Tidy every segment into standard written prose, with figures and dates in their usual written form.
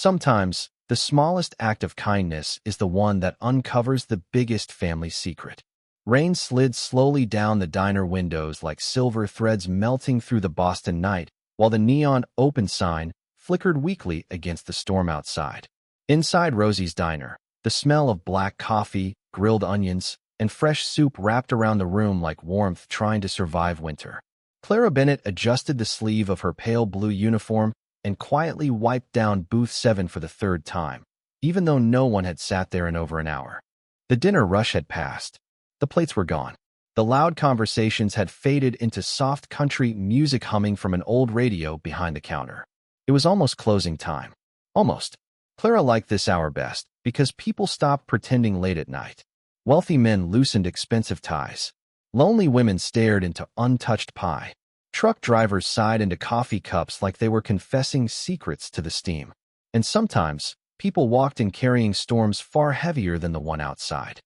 Sometimes, the smallest act of kindness is the one that uncovers the biggest family secret. Rain slid slowly down the diner windows like silver threads melting through the Boston night, while the neon open sign flickered weakly against the storm outside. Inside Rosie's diner, the smell of black coffee, grilled onions, and fresh soup wrapped around the room like warmth trying to survive winter. Clara Bennett adjusted the sleeve of her pale blue uniform and quietly wiped down booth 7 for the third time, even though no one had sat there in over an hour. The dinner rush had passed. The plates were gone. The loud conversations had faded into soft country music humming from an old radio behind the counter. It was almost closing time. Almost. Clara liked this hour best because people stopped pretending late at night. Wealthy men loosened expensive ties. Lonely women stared into untouched pie. Truck drivers sighed into coffee cups like they were confessing secrets to the steam. And sometimes, people walked in carrying storms far heavier than the one outside.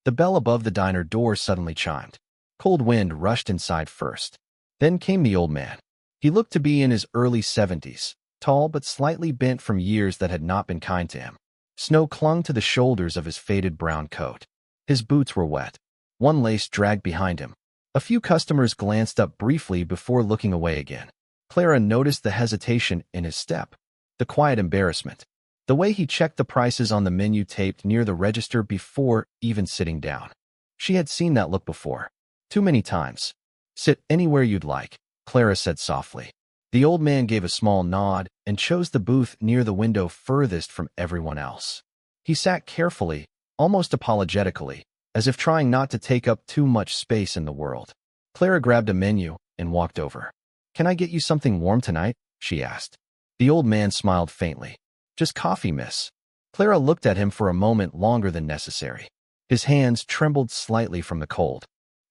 The bell above the diner door suddenly chimed. Cold wind rushed inside first. Then came the old man. He looked to be in his early 70s, tall but slightly bent from years that had not been kind to him. Snow clung to the shoulders of his faded brown coat. His boots were wet. One lace dragged behind him. A few customers glanced up briefly before looking away again. Clara noticed the hesitation in his step, the quiet embarrassment, the way he checked the prices on the menu taped near the register before even sitting down. She had seen that look before. Too many times. "Sit anywhere you'd like," Clara said softly. The old man gave a small nod and chose the booth near the window furthest from everyone else. He sat carefully, almost apologetically, as if trying not to take up too much space in the world. Clara grabbed a menu and walked over. "Can I get you something warm tonight?" she asked. The old man smiled faintly. "Just coffee, miss." Clara looked at him for a moment longer than necessary. His hands trembled slightly from the cold.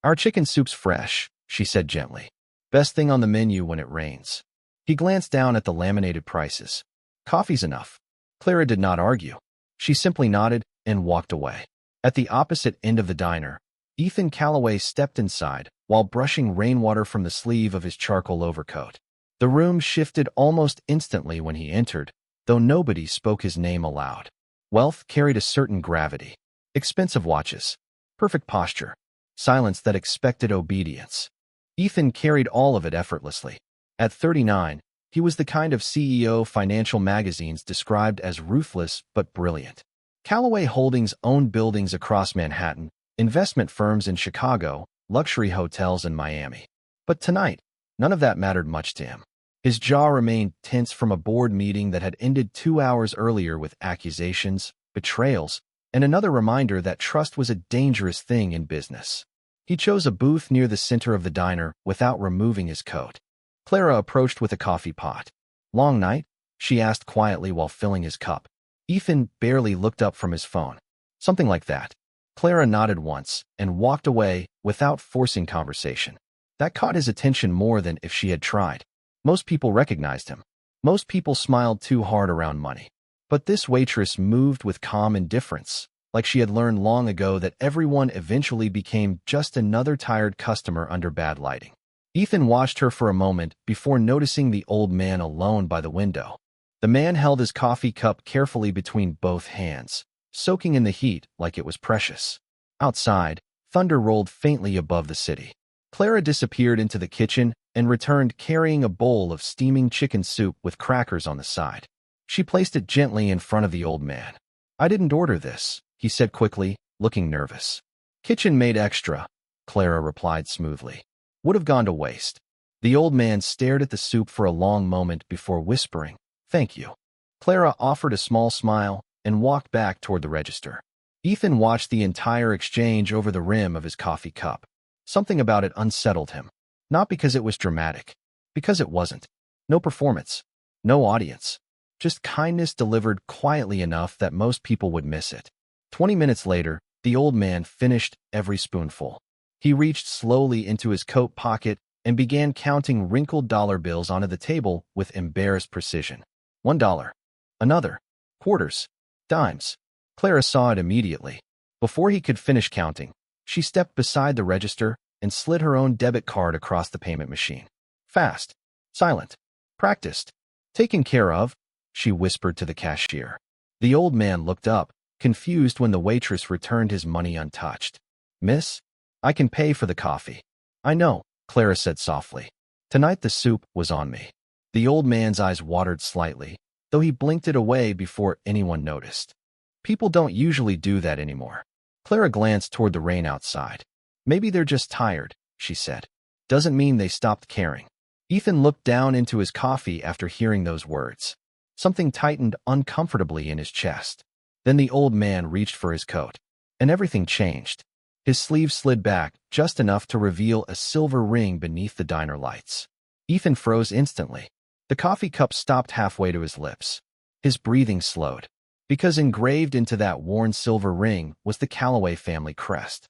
"Our chicken soup's fresh," she said gently. "Best thing on the menu when it rains." He glanced down at the laminated prices. "Coffee's enough." Clara did not argue. She simply nodded and walked away. At the opposite end of the diner, Ethan Calloway stepped inside while brushing rainwater from the sleeve of his charcoal overcoat. The room shifted almost instantly when he entered, though nobody spoke his name aloud. Wealth carried a certain gravity. Expensive watches, perfect posture, silence that expected obedience. Ethan carried all of it effortlessly. At 39, he was the kind of CEO financial magazines described as ruthless but brilliant. Callaway Holdings owned buildings across Manhattan, investment firms in Chicago, luxury hotels in Miami. But tonight, none of that mattered much to him. His jaw remained tense from a board meeting that had ended 2 hours earlier with accusations, betrayals, and another reminder that trust was a dangerous thing in business. He chose a booth near the center of the diner without removing his coat. Clara approached with a coffee pot. "Long night?" she asked quietly while filling his cup. Ethan barely looked up from his phone. "Something like that." Clara nodded once and walked away without forcing conversation. That caught his attention more than if she had tried. Most people recognized him. Most people smiled too hard around money. But this waitress moved with calm indifference, like she had learned long ago that everyone eventually became just another tired customer under bad lighting. Ethan watched her for a moment before noticing the old man alone by the window. The man held his coffee cup carefully between both hands, soaking in the heat like it was precious. Outside, thunder rolled faintly above the city. Clara disappeared into the kitchen and returned carrying a bowl of steaming chicken soup with crackers on the side. She placed it gently in front of the old man. "I didn't order this," he said quickly, looking nervous. "Kitchen made extra," Clara replied smoothly. "Would have gone to waste." The old man stared at the soup for a long moment before whispering, "Thank you." Clara offered a small smile and walked back toward the register. Ethan watched the entire exchange over the rim of his coffee cup. Something about it unsettled him. Not because it was dramatic, because it wasn't. No performance, no audience. Just kindness delivered quietly enough that most people would miss it. 20 minutes later, the old man finished every spoonful. He reached slowly into his coat pocket and began counting wrinkled dollar bills onto the table with embarrassed precision. $1. Another. Quarters. Dimes. Clara saw it immediately. Before he could finish counting, she stepped beside the register and slid her own debit card across the payment machine. Fast. Silent. Practiced. Taken care of. she whispered to the cashier. The old man looked up, confused when the waitress returned his money untouched. Miss, I can pay for the coffee. I know, Clara said softly. Tonight the soup was on me. The old man's eyes watered slightly, though he blinked it away before anyone noticed. People don't usually do that anymore. Clara glanced toward the rain outside. Maybe they're just tired, she said. Doesn't mean they stopped caring. Ethan looked down into his coffee after hearing those words. Something tightened uncomfortably in his chest. Then the old man reached for his coat, and everything changed. His sleeve slid back just enough to reveal a silver ring beneath the diner lights. Ethan froze instantly. The coffee cup stopped halfway to his lips. His breathing slowed, because engraved into that worn silver ring was the Calloway family crest.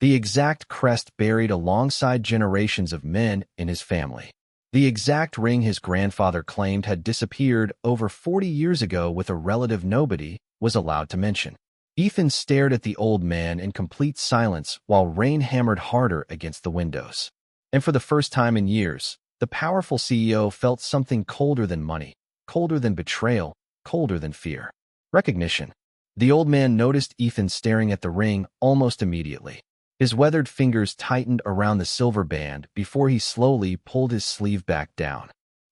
The exact crest buried alongside generations of men in his family. The exact ring his grandfather claimed had disappeared over 40 years ago with a relative nobody was allowed to mention. Ethan stared at the old man in complete silence while rain hammered harder against the windows. And for the first time in years, the powerful CEO felt something colder than money, colder than betrayal, colder than fear. Recognition. The old man noticed Ethan staring at the ring almost immediately. His weathered fingers tightened around the silver band before he slowly pulled his sleeve back down.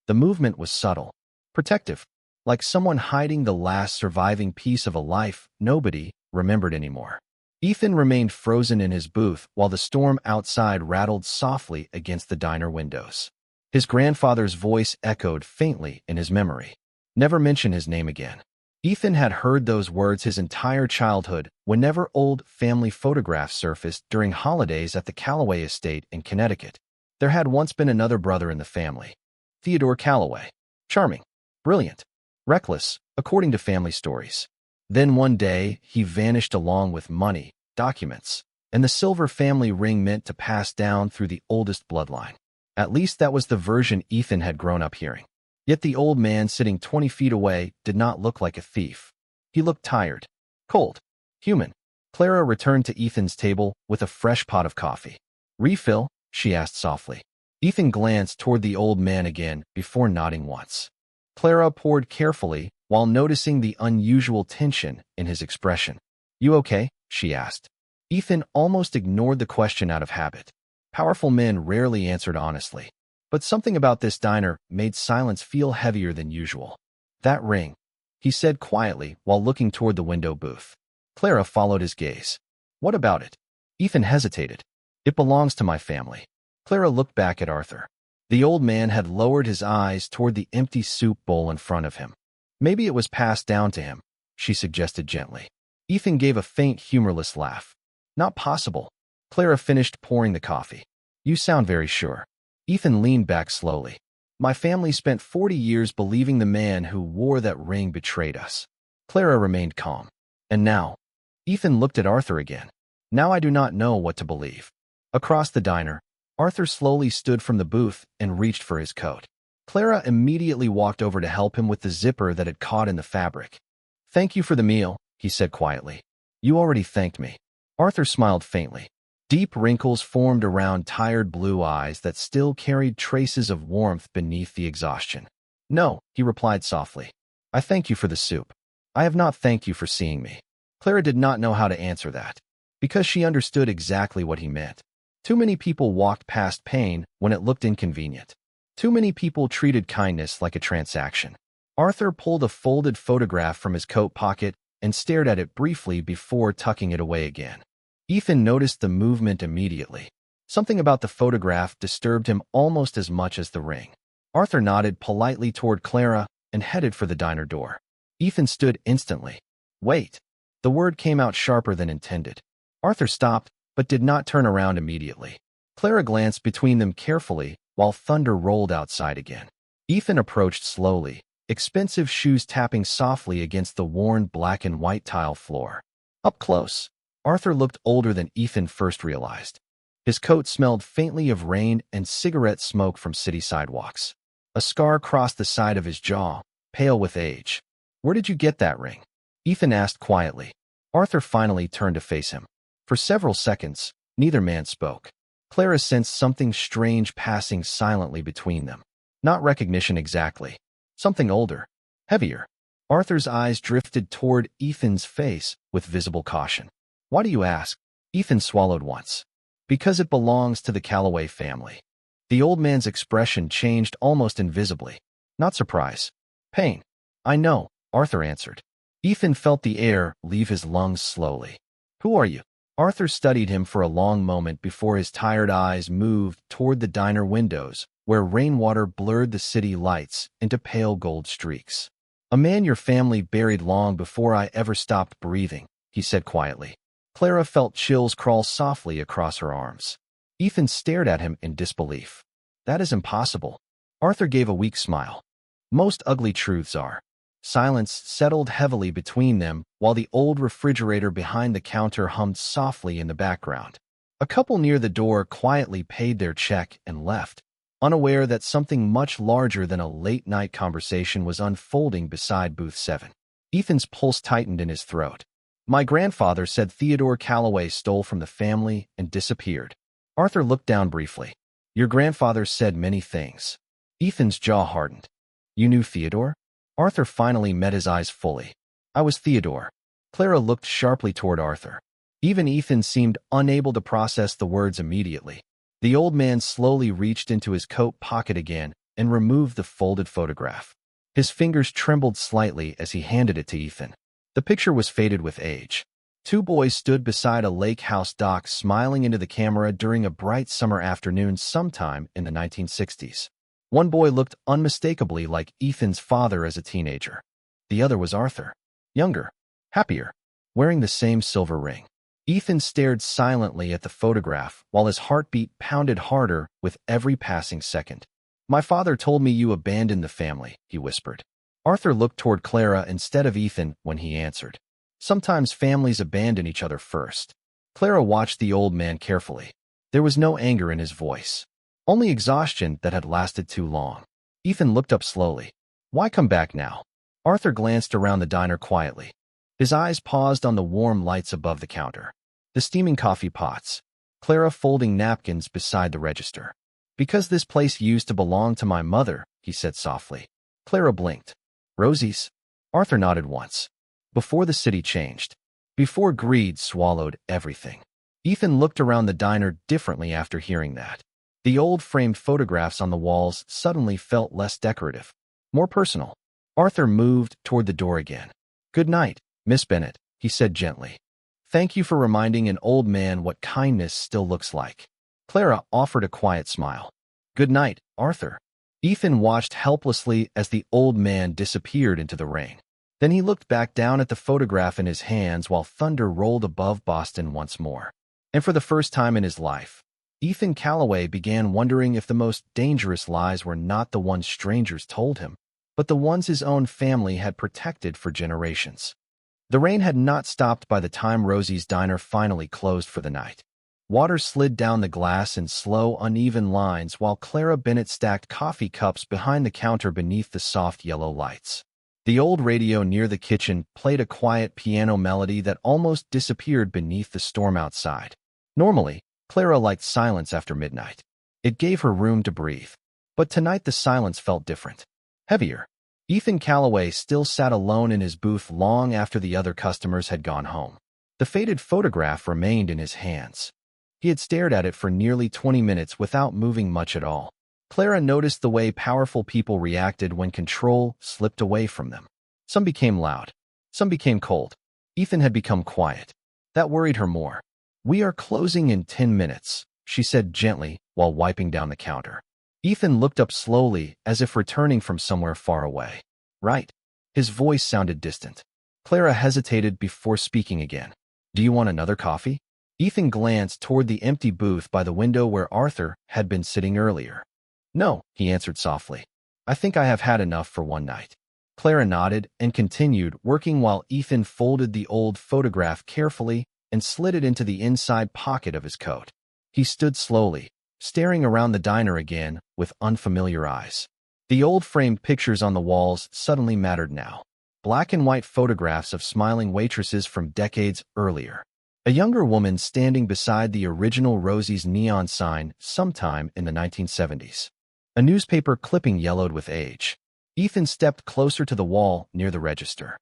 The movement was subtle, protective, like someone hiding the last surviving piece of a life nobody remembered anymore. Ethan remained frozen in his booth while the storm outside rattled softly against the diner windows. His grandfather's voice echoed faintly in his memory. Never mention his name again. Ethan had heard those words his entire childhood whenever old family photographs surfaced during holidays at the Calloway estate in Connecticut. There had once been another brother in the family, Theodore Calloway. Charming, brilliant, reckless, according to family stories. Then one day, he vanished along with money, documents, and the silver family ring meant to pass down through the oldest bloodline. At least that was the version Ethan had grown up hearing. Yet the old man sitting 20 feet away did not look like a thief. He looked tired, cold, human. Clara returned to Ethan's table with a fresh pot of coffee. Refill? She asked softly. Ethan glanced toward the old man again before nodding once. Clara poured carefully while noticing the unusual tension in his expression. You okay? She asked. Ethan almost ignored the question out of habit. Powerful men rarely answered honestly. But something about this diner made silence feel heavier than usual. That ring, he said quietly while looking toward the window booth. Clara followed his gaze. What about it? Ethan hesitated. It belongs to my family. Clara looked back at Arthur. The old man had lowered his eyes toward the empty soup bowl in front of him. Maybe it was passed down to him, she suggested gently. Ethan gave a faint, humorless laugh. Not possible. Clara finished pouring the coffee. You sound very sure. Ethan leaned back slowly. My family spent 40 years believing the man who wore that ring betrayed us. Clara remained calm. And now? Ethan looked at Arthur again. Now I do not know what to believe. Across the diner, Arthur slowly stood from the booth and reached for his coat. Clara immediately walked over to help him with the zipper that had caught in the fabric. Thank you for the meal, he said quietly. You already thanked me. Arthur smiled faintly. Deep wrinkles formed around tired blue eyes that still carried traces of warmth beneath the exhaustion. No, he replied softly. I thank you for the soup. I have not thanked you for seeing me. Clara did not know how to answer that, because she understood exactly what he meant. Too many people walked past pain when it looked inconvenient. Too many people treated kindness like a transaction. Arthur pulled a folded photograph from his coat pocket and stared at it briefly before tucking it away again. Ethan noticed the movement immediately. Something about the photograph disturbed him almost as much as the ring. Arthur nodded politely toward Clara and headed for the diner door. Ethan stood instantly. Wait. The word came out sharper than intended. Arthur stopped, but did not turn around immediately. Clara glanced between them carefully while thunder rolled outside again. Ethan approached slowly, expensive shoes tapping softly against the worn black and white tile floor. Up close, Arthur looked older than Ethan first realized. His coat smelled faintly of rain and cigarette smoke from city sidewalks. A scar crossed the side of his jaw, pale with age. Where did you get that ring? Ethan asked quietly. Arthur finally turned to face him. For several seconds, neither man spoke. Clara sensed something strange passing silently between them. Not recognition exactly. Something older, heavier. Arthur's eyes drifted toward Ethan's face with visible caution. Why do you ask? Ethan swallowed once. Because it belongs to the Calloway family. The old man's expression changed almost invisibly. Not surprise. Pain. I know, Arthur answered. Ethan felt the air leave his lungs slowly. Who are you? Arthur studied him for a long moment before his tired eyes moved toward the diner windows, where rainwater blurred the city lights into pale gold streaks. A man your family buried long before I ever stopped breathing, he said quietly. Clara felt chills crawl softly across her arms. Ethan stared at him in disbelief. That is impossible. Arthur gave a weak smile. Most ugly truths are. Silence settled heavily between them while the old refrigerator behind the counter hummed softly in the background. A couple near the door quietly paid their check and left, unaware that something much larger than a late-night conversation was unfolding beside Booth 7. Ethan's pulse tightened in his throat. My grandfather said Theodore Calloway stole from the family and disappeared. Arthur looked down briefly. Your grandfather said many things. Ethan's jaw hardened. You knew Theodore? Arthur finally met his eyes fully. I was Theodore. Clara looked sharply toward Arthur. Even Ethan seemed unable to process the words immediately. The old man slowly reached into his coat pocket again and removed the folded photograph. His fingers trembled slightly as he handed it to Ethan. The picture was faded with age. Two boys stood beside a lake house dock smiling into the camera during a bright summer afternoon sometime in the 1960s. One boy looked unmistakably like Ethan's father as a teenager. The other was Arthur. Younger. Happier. Wearing the same silver ring. Ethan stared silently at the photograph while his heartbeat pounded harder with every passing second. My father told me you abandoned the family, he whispered. Arthur looked toward Clara instead of Ethan when he answered. Sometimes families abandon each other first. Clara watched the old man carefully. There was no anger in his voice. Only exhaustion that had lasted too long. Ethan looked up slowly. Why come back now? Arthur glanced around the diner quietly. His eyes paused on the warm lights above the counter. The steaming coffee pots. Clara folding napkins beside the register. Because this place used to belong to my mother, he said softly. Clara blinked. Rosie's? Arthur nodded once. Before the city changed. Before greed swallowed everything. Ethan looked around the diner differently after hearing that. The old framed photographs on the walls suddenly felt less decorative, more personal. Arthur moved toward the door again. Good night, Miss Bennet, he said gently. Thank you for reminding an old man what kindness still looks like. Clara offered a quiet smile. Good night, Arthur. Ethan watched helplessly as the old man disappeared into the rain. Then he looked back down at the photograph in his hands while thunder rolled above Boston once more. And for the first time in his life, Ethan Calloway began wondering if the most dangerous lies were not the ones strangers told him, but the ones his own family had protected for generations. The rain had not stopped by the time Rosie's diner finally closed for the night. Water slid down the glass in slow, uneven lines while Clara Bennet stacked coffee cups behind the counter beneath the soft yellow lights. The old radio near the kitchen played a quiet piano melody that almost disappeared beneath the storm outside. Normally, Clara liked silence after midnight. It gave her room to breathe. But tonight the silence felt different. Heavier. Ethan Calloway still sat alone in his booth long after the other customers had gone home. The faded photograph remained in his hands. He had stared at it for nearly 20 minutes without moving much at all. Clara noticed the way powerful people reacted when control slipped away from them. Some became loud. Some became cold. Ethan had become quiet. That worried her more. We are closing in 10 minutes, she said gently while wiping down the counter. Ethan looked up slowly as if returning from somewhere far away. Right. His voice sounded distant. Clara hesitated before speaking again. Do you want another coffee? Ethan glanced toward the empty booth by the window where Arthur had been sitting earlier. No, he answered softly. I think I have had enough for one night. Clara nodded and continued working while Ethan folded the old photograph carefully and slid it into the inside pocket of his coat. He stood slowly, staring around the diner again with unfamiliar eyes. The old framed pictures on the walls suddenly mattered now. Black and white photographs of smiling waitresses from decades earlier. A younger woman standing beside the original Rosie's neon sign sometime in the 1970s. A newspaper clipping yellowed with age. Ethan stepped closer to the wall near the register.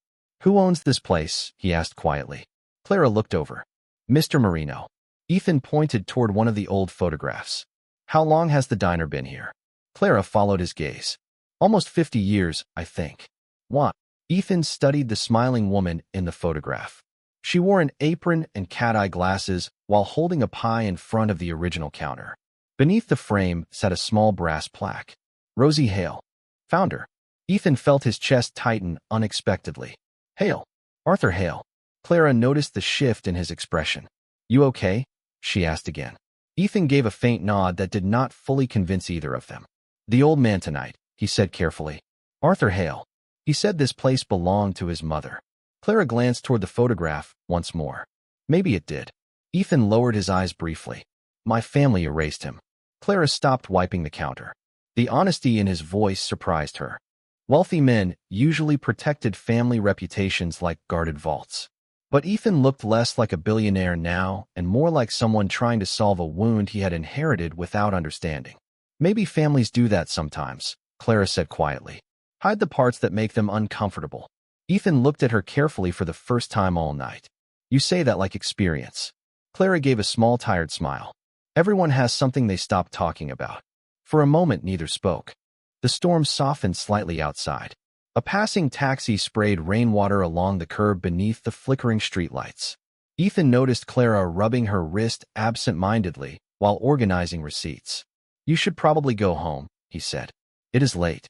"Who owns this place?" he asked quietly. Clara looked over. "Mr. Marino." Ethan pointed toward one of the old photographs. "How long has the diner been here?" Clara followed his gaze. "Almost 50 years, I think." "What?" Ethan studied the smiling woman in the photograph. She wore an apron and cat-eye glasses while holding a pie in front of the original counter. Beneath the frame sat a small brass plaque. "Rosie Hale, founder." Ethan felt his chest tighten unexpectedly. "Hale. Arthur Hale." Clara noticed the shift in his expression. "You okay?" she asked again. Ethan gave a faint nod that did not fully convince either of them. "The old man tonight," he said carefully. "Arthur Hale. He said this place belonged to his mother." Clara glanced toward the photograph once more. "Maybe it did." Ethan lowered his eyes briefly. "My family erased him." Clara stopped wiping the counter. The honesty in his voice surprised her. Wealthy men usually protected family reputations like guarded vaults. But Ethan looked less like a billionaire now and more like someone trying to solve a wound he had inherited without understanding. "Maybe families do that sometimes," Clara said quietly. "Hide the parts that make them uncomfortable." Ethan looked at her carefully for the first time all night. "You say that like experience." Clara gave a small tired smile. "Everyone has something they stopped talking about." For a moment neither spoke. The storm softened slightly outside. A passing taxi sprayed rainwater along the curb beneath the flickering streetlights. Ethan noticed Clara rubbing her wrist absent-mindedly while organizing receipts. "You should probably go home," he said. "It is late."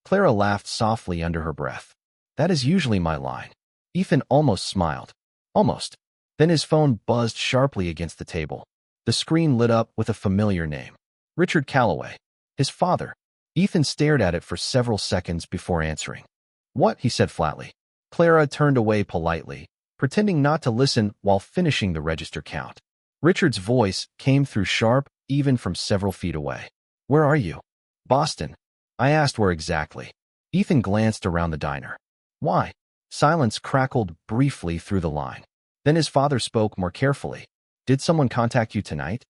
Clara laughed softly under her breath. "That is usually my line." Ethan almost smiled. Almost. Then his phone buzzed sharply against the table. The screen lit up with a familiar name. Richard Calloway. His father. Ethan stared at it for several seconds before answering. "What?" he said flatly. Clara turned away politely, pretending not to listen while finishing the register count. Richard's voice came through sharp, even from several feet away. "Where are you?" "Boston." I asked where exactly. Ethan glanced around the diner. "Why?" Silence crackled briefly through the line. Then his father spoke more carefully. "Did someone contact you tonight?"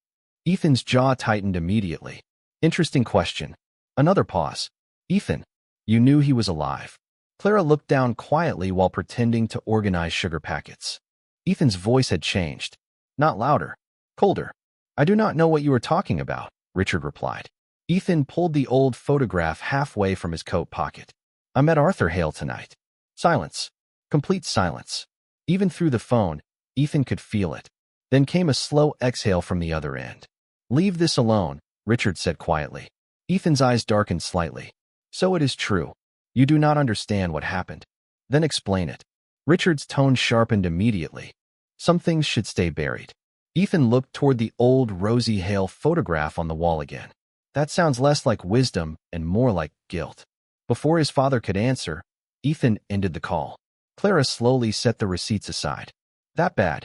Ethan's jaw tightened immediately. "Interesting question." Another pause. "Ethan, you knew he was alive." Clara looked down quietly while pretending to organize sugar packets. Ethan's voice had changed. Not louder. Colder. "I do not know what you are talking about," Richard replied. Ethan pulled the old photograph halfway from his coat pocket. "I met Arthur Hale tonight." Silence. Complete silence. Even through the phone, Ethan could feel it. Then came a slow exhale from the other end. "Leave this alone," Richard said quietly. Ethan's eyes darkened slightly. "So it is true. You do not understand what happened. Then explain it." Richard's tone sharpened immediately. "Some things should stay buried." Ethan looked toward the old Rosie Hale photograph on the wall again. "That sounds less like wisdom and more like guilt." Before his father could answer, Ethan ended the call. Clara slowly set the receipts aside. "That bad?"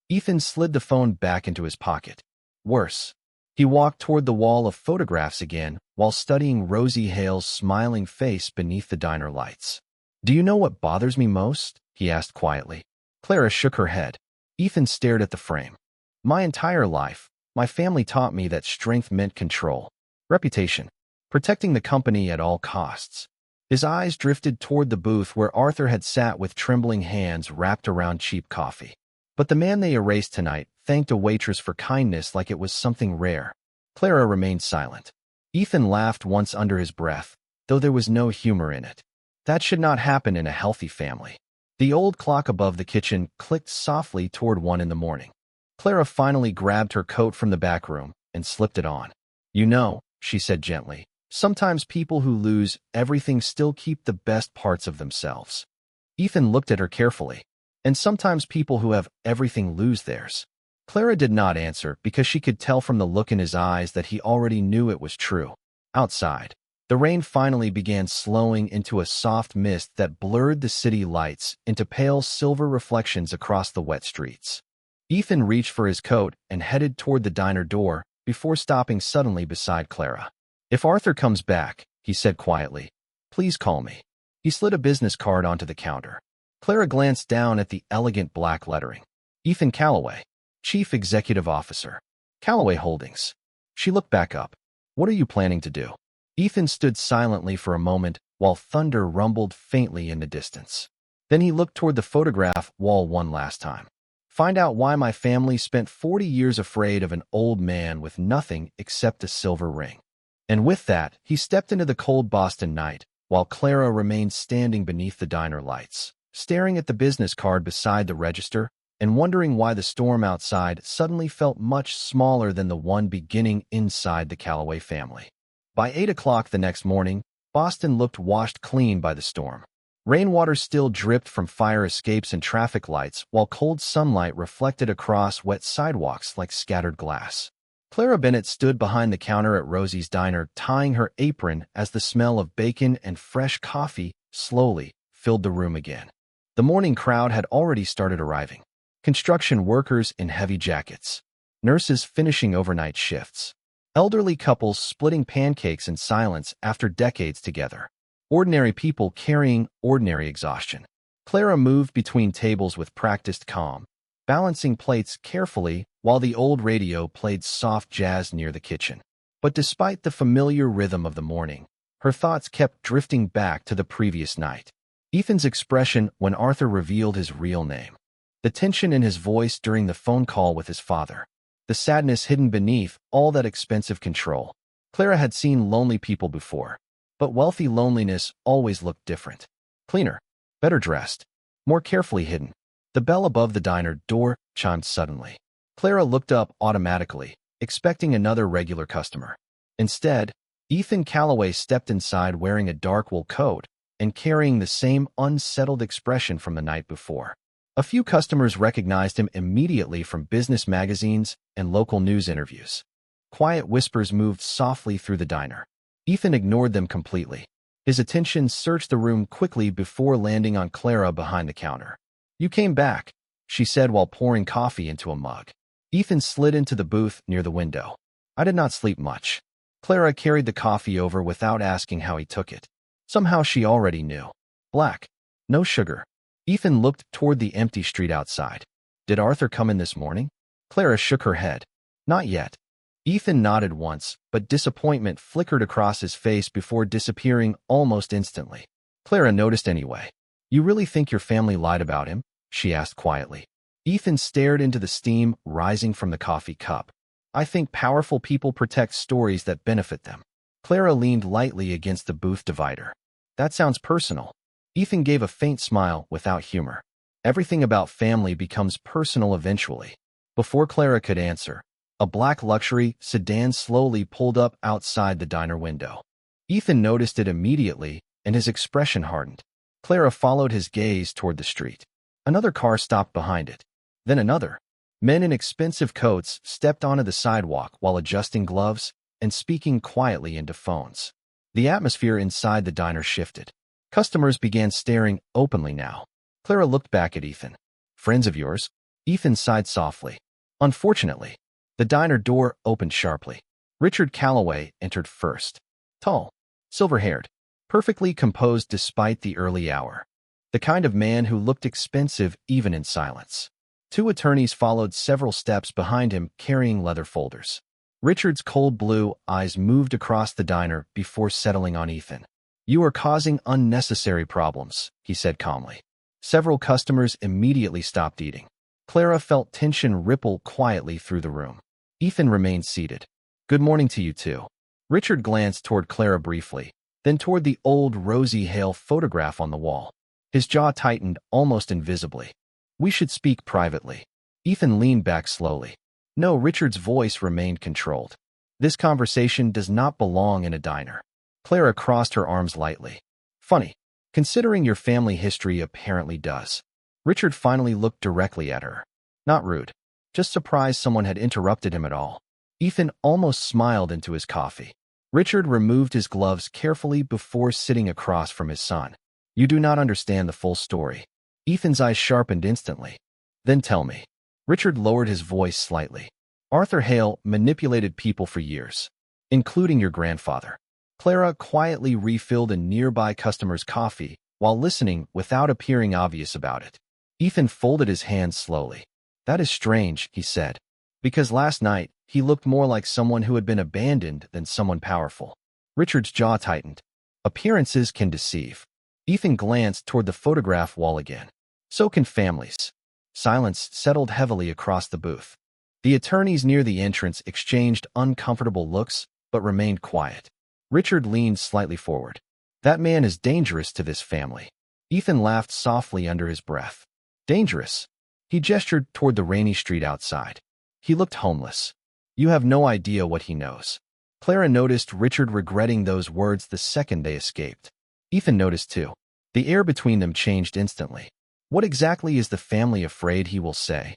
Ethan slid the phone back into his pocket. "Worse." He walked toward the wall of photographs again while studying Rosie Hale's smiling face beneath the diner lights. "Do you know what bothers me most?" he asked quietly. Clara shook her head. Ethan stared at the frame. "My entire life, my family taught me that strength meant control, reputation, protecting the company at all costs." His eyes drifted toward the booth where Arthur had sat with trembling hands wrapped around cheap coffee. But the man they erased tonight thanked a waitress for kindness like it was something rare. Clara remained silent. Ethan laughed once under his breath, though there was no humor in it. That should not happen in a healthy family. The old clock above the kitchen clicked softly toward 1 in the morning. Clara finally grabbed her coat from the back room and slipped it on. "You know," she said gently, "sometimes people who lose everything still keep the best parts of themselves." Ethan looked at her carefully. "And sometimes people who have everything lose theirs." Clara did not answer because she could tell from the look in his eyes that he already knew it was true. Outside, the rain finally began slowing into a soft mist that blurred the city lights into pale silver reflections across the wet streets. Ethan reached for his coat and headed toward the diner door before stopping suddenly beside Clara. "If Arthur comes back," he said quietly, "please call me." He slid a business card onto the counter. Clara glanced down at the elegant black lettering. "Ethan Calloway, Chief Executive Officer, Calloway Holdings." She looked back up. "What are you planning to do?" Ethan stood silently for a moment while thunder rumbled faintly in the distance. Then he looked toward the photograph wall one last time. Find out why my family spent 40 years afraid of an old man with nothing except a silver ring. And with that, he stepped into the cold Boston night, while Clara remained standing beneath the diner lights, staring at the business card beside the register and wondering why the storm outside suddenly felt much smaller than the one beginning inside the Calloway family. By 8 o'clock the next morning, Boston looked washed clean by the storm. Rainwater still dripped from fire escapes and traffic lights, while cold sunlight reflected across wet sidewalks like scattered glass. Clara Bennett stood behind the counter at Rosie's Diner, tying her apron as the smell of bacon and fresh coffee slowly filled the room again. The morning crowd had already started arriving. Construction workers in heavy jackets, nurses finishing overnight shifts, elderly couples splitting pancakes in silence after decades together, ordinary people carrying ordinary exhaustion. Clara moved between tables with practiced calm, balancing plates carefully while the old radio played soft jazz near the kitchen. But despite the familiar rhythm of the morning, her thoughts kept drifting back to the previous night. Ethan's expression when Arthur revealed his real name, the tension in his voice during the phone call with his father, the sadness hidden beneath all that expensive control. Clara had seen lonely people before, but wealthy loneliness always looked different. Cleaner, better dressed, more carefully hidden. The bell above the diner door chimed suddenly. Clara looked up automatically, expecting another regular customer. Instead, Ethan Calloway stepped inside wearing a dark wool coat and carrying the same unsettled expression from the night before. A few customers recognized him immediately from business magazines and local news interviews. Quiet whispers moved softly through the diner. Ethan ignored them completely. His attention searched the room quickly before landing on Clara behind the counter. "You came back," she said while pouring coffee into a mug. Ethan slid into the booth near the window. "I did not sleep much." Clara carried the coffee over without asking how he took it. Somehow she already knew. Black. No sugar. Ethan looked toward the empty street outside. "Did Arthur come in this morning?" Clara shook her head. "Not yet." Ethan nodded once, but disappointment flickered across his face before disappearing almost instantly. Clara noticed anyway. "You really think your family lied about him?" she asked quietly. Ethan stared into the steam rising from the coffee cup. "I think powerful people protect stories that benefit them." Clara leaned lightly against the booth divider. "That sounds personal." Ethan gave a faint smile without humor. "Everything about family becomes personal eventually." Before Clara could answer, a black luxury sedan slowly pulled up outside the diner window. Ethan noticed it immediately, and his expression hardened. Clara followed his gaze toward the street. Another car stopped behind it. Then another. Men in expensive coats stepped onto the sidewalk while adjusting gloves and speaking quietly into phones. The atmosphere inside the diner shifted. Customers began staring openly now. Clara looked back at Ethan. "Friends of yours?" Ethan sighed softly. "Unfortunately." The diner door opened sharply. Richard Calloway entered first. Tall, silver-haired, perfectly composed despite the early hour. The kind of man who looked expensive even in silence. Two attorneys followed several steps behind him carrying leather folders. Richard's cold blue eyes moved across the diner before settling on Ethan. "You are causing unnecessary problems," he said calmly. Several customers immediately stopped eating. Clara felt tension ripple quietly through the room. Ethan remained seated. "Good morning to you too." Richard glanced toward Clara briefly, then toward the old Rosie Hale photograph on the wall. His jaw tightened almost invisibly. "We should speak privately." Ethan leaned back slowly. No, Richard's voice remained controlled. "This conversation does not belong in a diner." Clara crossed her arms lightly. "Funny, considering your family history apparently does." Richard finally looked directly at her. Not rude, just surprised someone had interrupted him at all. Ethan almost smiled into his coffee. Richard removed his gloves carefully before sitting across from his son. "You do not understand the full story." Ethan's eyes sharpened instantly. "Then tell me." Richard lowered his voice slightly. "Arthur Hale manipulated people for years, including your grandfather." Clara quietly refilled a nearby customer's coffee while listening without appearing obvious about it. Ethan folded his hands slowly. "That is strange," he said, "because last night he looked more like someone who had been abandoned than someone powerful." Richard's jaw tightened. Appearances can deceive. Ethan glanced toward the photograph wall again. So can families. Silence settled heavily across the booth. The attorneys near the entrance exchanged uncomfortable looks, but remained quiet. Richard leaned slightly forward. That man is dangerous to this family. Ethan laughed softly under his breath. Dangerous? He gestured toward the rainy street outside. He looked homeless. You have no idea what he knows. Clara noticed Richard regretting those words the second they escaped. Ethan noticed too. The air between them changed instantly. What exactly is the family afraid he will say?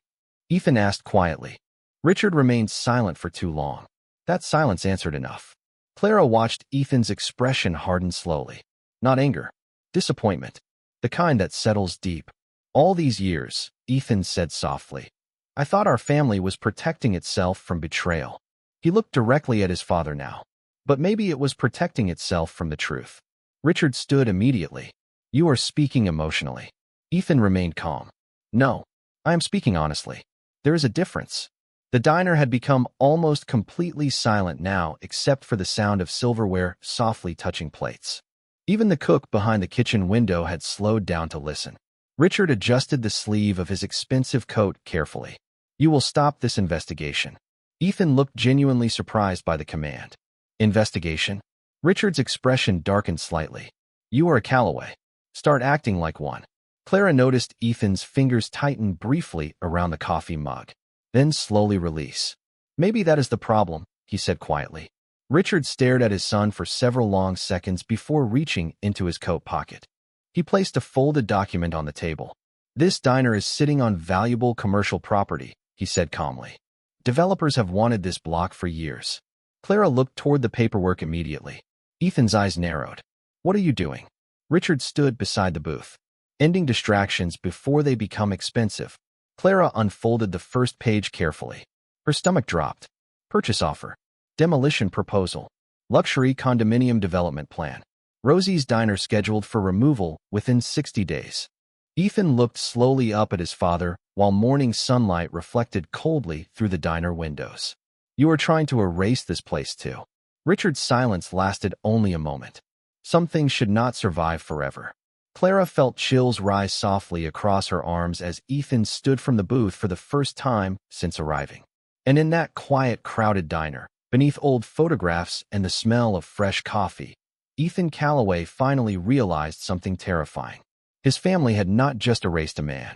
Ethan asked quietly. Richard remained silent for too long. That silence answered enough. Clara watched Ethan's expression harden slowly. Not anger. Disappointment. The kind that settles deep. All these years, Ethan said softly, I thought our family was protecting itself from betrayal. He looked directly at his father now. But maybe it was protecting itself from the truth. Richard stood immediately. You are speaking emotionally. Ethan remained calm. No, I am speaking honestly. There is a difference. The diner had become almost completely silent now except for the sound of silverware softly touching plates. Even the cook behind the kitchen window had slowed down to listen. Richard adjusted the sleeve of his expensive coat carefully. You will stop this investigation. Ethan looked genuinely surprised by the command. Investigation? Richard's expression darkened slightly. You are a Calloway. Start acting like one. Clara noticed Ethan's fingers tighten briefly around the coffee mug, then slowly release. Maybe that is the problem, he said quietly. Richard stared at his son for several long seconds before reaching into his coat pocket. He placed a folded document on the table. This diner is sitting on valuable commercial property, he said calmly. Developers have wanted this block for years. Clara looked toward the paperwork immediately. Ethan's eyes narrowed. What are you doing? Richard stood beside the booth. Ending distractions before they become expensive. Clara unfolded the first page carefully. Her stomach dropped. Purchase offer. Demolition proposal. Luxury condominium development plan. Rosie's diner scheduled for removal within 60 days. Ethan looked slowly up at his father while morning sunlight reflected coldly through the diner windows. You are trying to erase this place too. Richard's silence lasted only a moment. Some things should not survive forever. Clara felt chills rise softly across her arms as Ethan stood from the booth for the first time since arriving. And in that quiet, crowded diner, beneath old photographs and the smell of fresh coffee, Ethan Calloway finally realized something terrifying. His family had not just erased a man.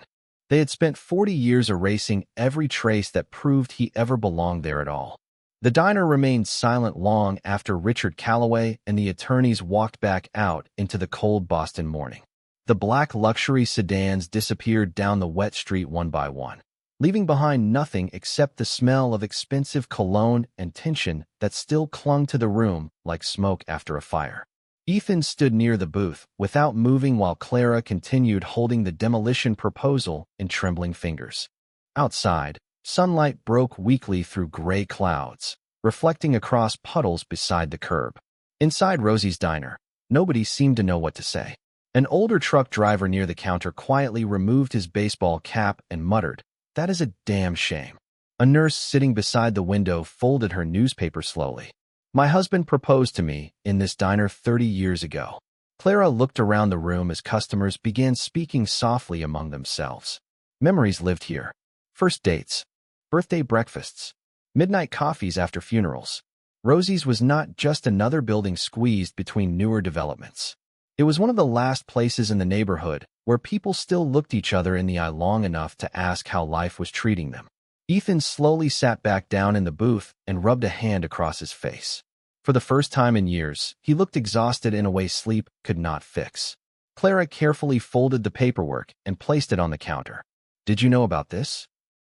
They had spent 40 years erasing every trace that proved he ever belonged there at all. The diner remained silent long after Richard Calloway and the attorneys walked back out into the cold Boston morning. The black luxury sedans disappeared down the wet street one by one, leaving behind nothing except the smell of expensive cologne and tension that still clung to the room like smoke after a fire. Ethan stood near the booth, without moving while Clara continued holding the demolition proposal in trembling fingers. Outside, sunlight broke weakly through gray clouds, reflecting across puddles beside the curb. Inside Rosie's diner, nobody seemed to know what to say. An older truck driver near the counter quietly removed his baseball cap and muttered, "That is a damn shame." A nurse sitting beside the window folded her newspaper slowly. My husband proposed to me in this diner 30 years ago. Clara looked around the room as customers began speaking softly among themselves. Memories lived here. First dates, birthday breakfasts, midnight coffees after funerals. Rosie's was not just another building squeezed between newer developments. It was one of the last places in the neighborhood where people still looked each other in the eye long enough to ask how life was treating them. Ethan slowly sat back down in the booth and rubbed a hand across his face. For the first time in years, he looked exhausted in a way sleep could not fix. Clara carefully folded the paperwork and placed it on the counter. Did you know about this?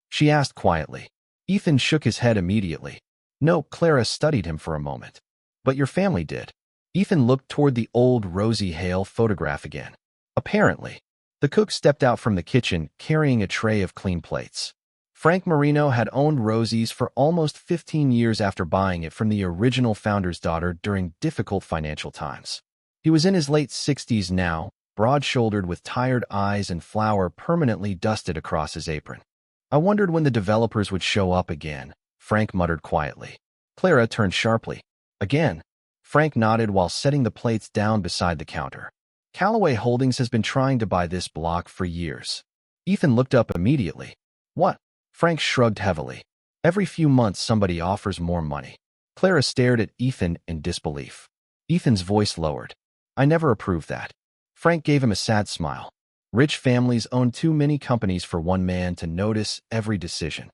She asked quietly. Ethan shook his head immediately. No, Clara studied him for a moment. But your family did. Ethan looked toward the old Rosie Hale photograph again. Apparently. The cook stepped out from the kitchen carrying a tray of clean plates. Frank Marino had owned Rosie's for almost 15 years after buying it from the original founder's daughter during difficult financial times. He was in his late 60s now, broad-shouldered with tired eyes and flour permanently dusted across his apron. I wondered when the developers would show up again, Frank muttered quietly. Clara turned sharply. Again? Frank nodded while setting the plates down beside the counter. Callaway Holdings has been trying to buy this block for years. Ethan looked up immediately. What? Frank shrugged heavily. Every few months somebody offers more money. Clara stared at Ethan in disbelief. Ethan's voice lowered. I never approved that. Frank gave him a sad smile. Rich families own too many companies for one man to notice every decision.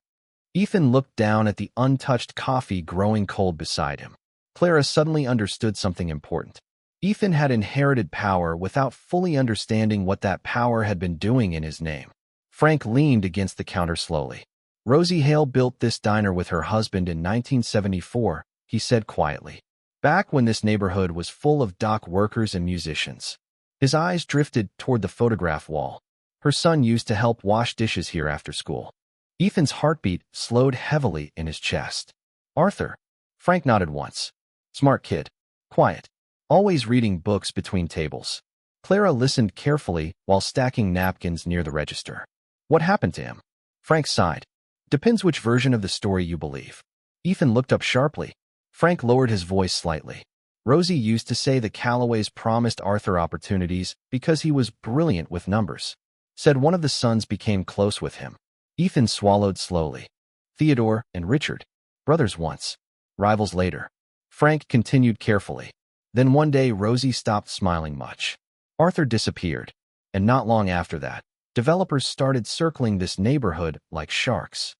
Ethan looked down at the untouched coffee growing cold beside him. Clara suddenly understood something important. Ethan had inherited power without fully understanding what that power had been doing in his name. Frank leaned against the counter slowly. Rosie Hale built this diner with her husband in 1974, he said quietly. Back when this neighborhood was full of dock workers and musicians. His eyes drifted toward the photograph wall. Her son used to help wash dishes here after school. Ethan's heartbeat slowed heavily in his chest. Arthur. Frank nodded once. Smart kid. Quiet. Always reading books between tables. Clara listened carefully while stacking napkins near the register. What happened to him? Frank sighed. Depends which version of the story you believe. Ethan looked up sharply. Frank lowered his voice slightly. Rosie used to say the Callaways promised Arthur opportunities because he was brilliant with numbers. Said one of the sons became close with him. Ethan swallowed slowly. Theodore and Richard. Brothers once. Rivals later. Frank continued carefully. Then one day Rosie stopped smiling much. Arthur disappeared. And not long after that, developers started circling this neighborhood like sharks.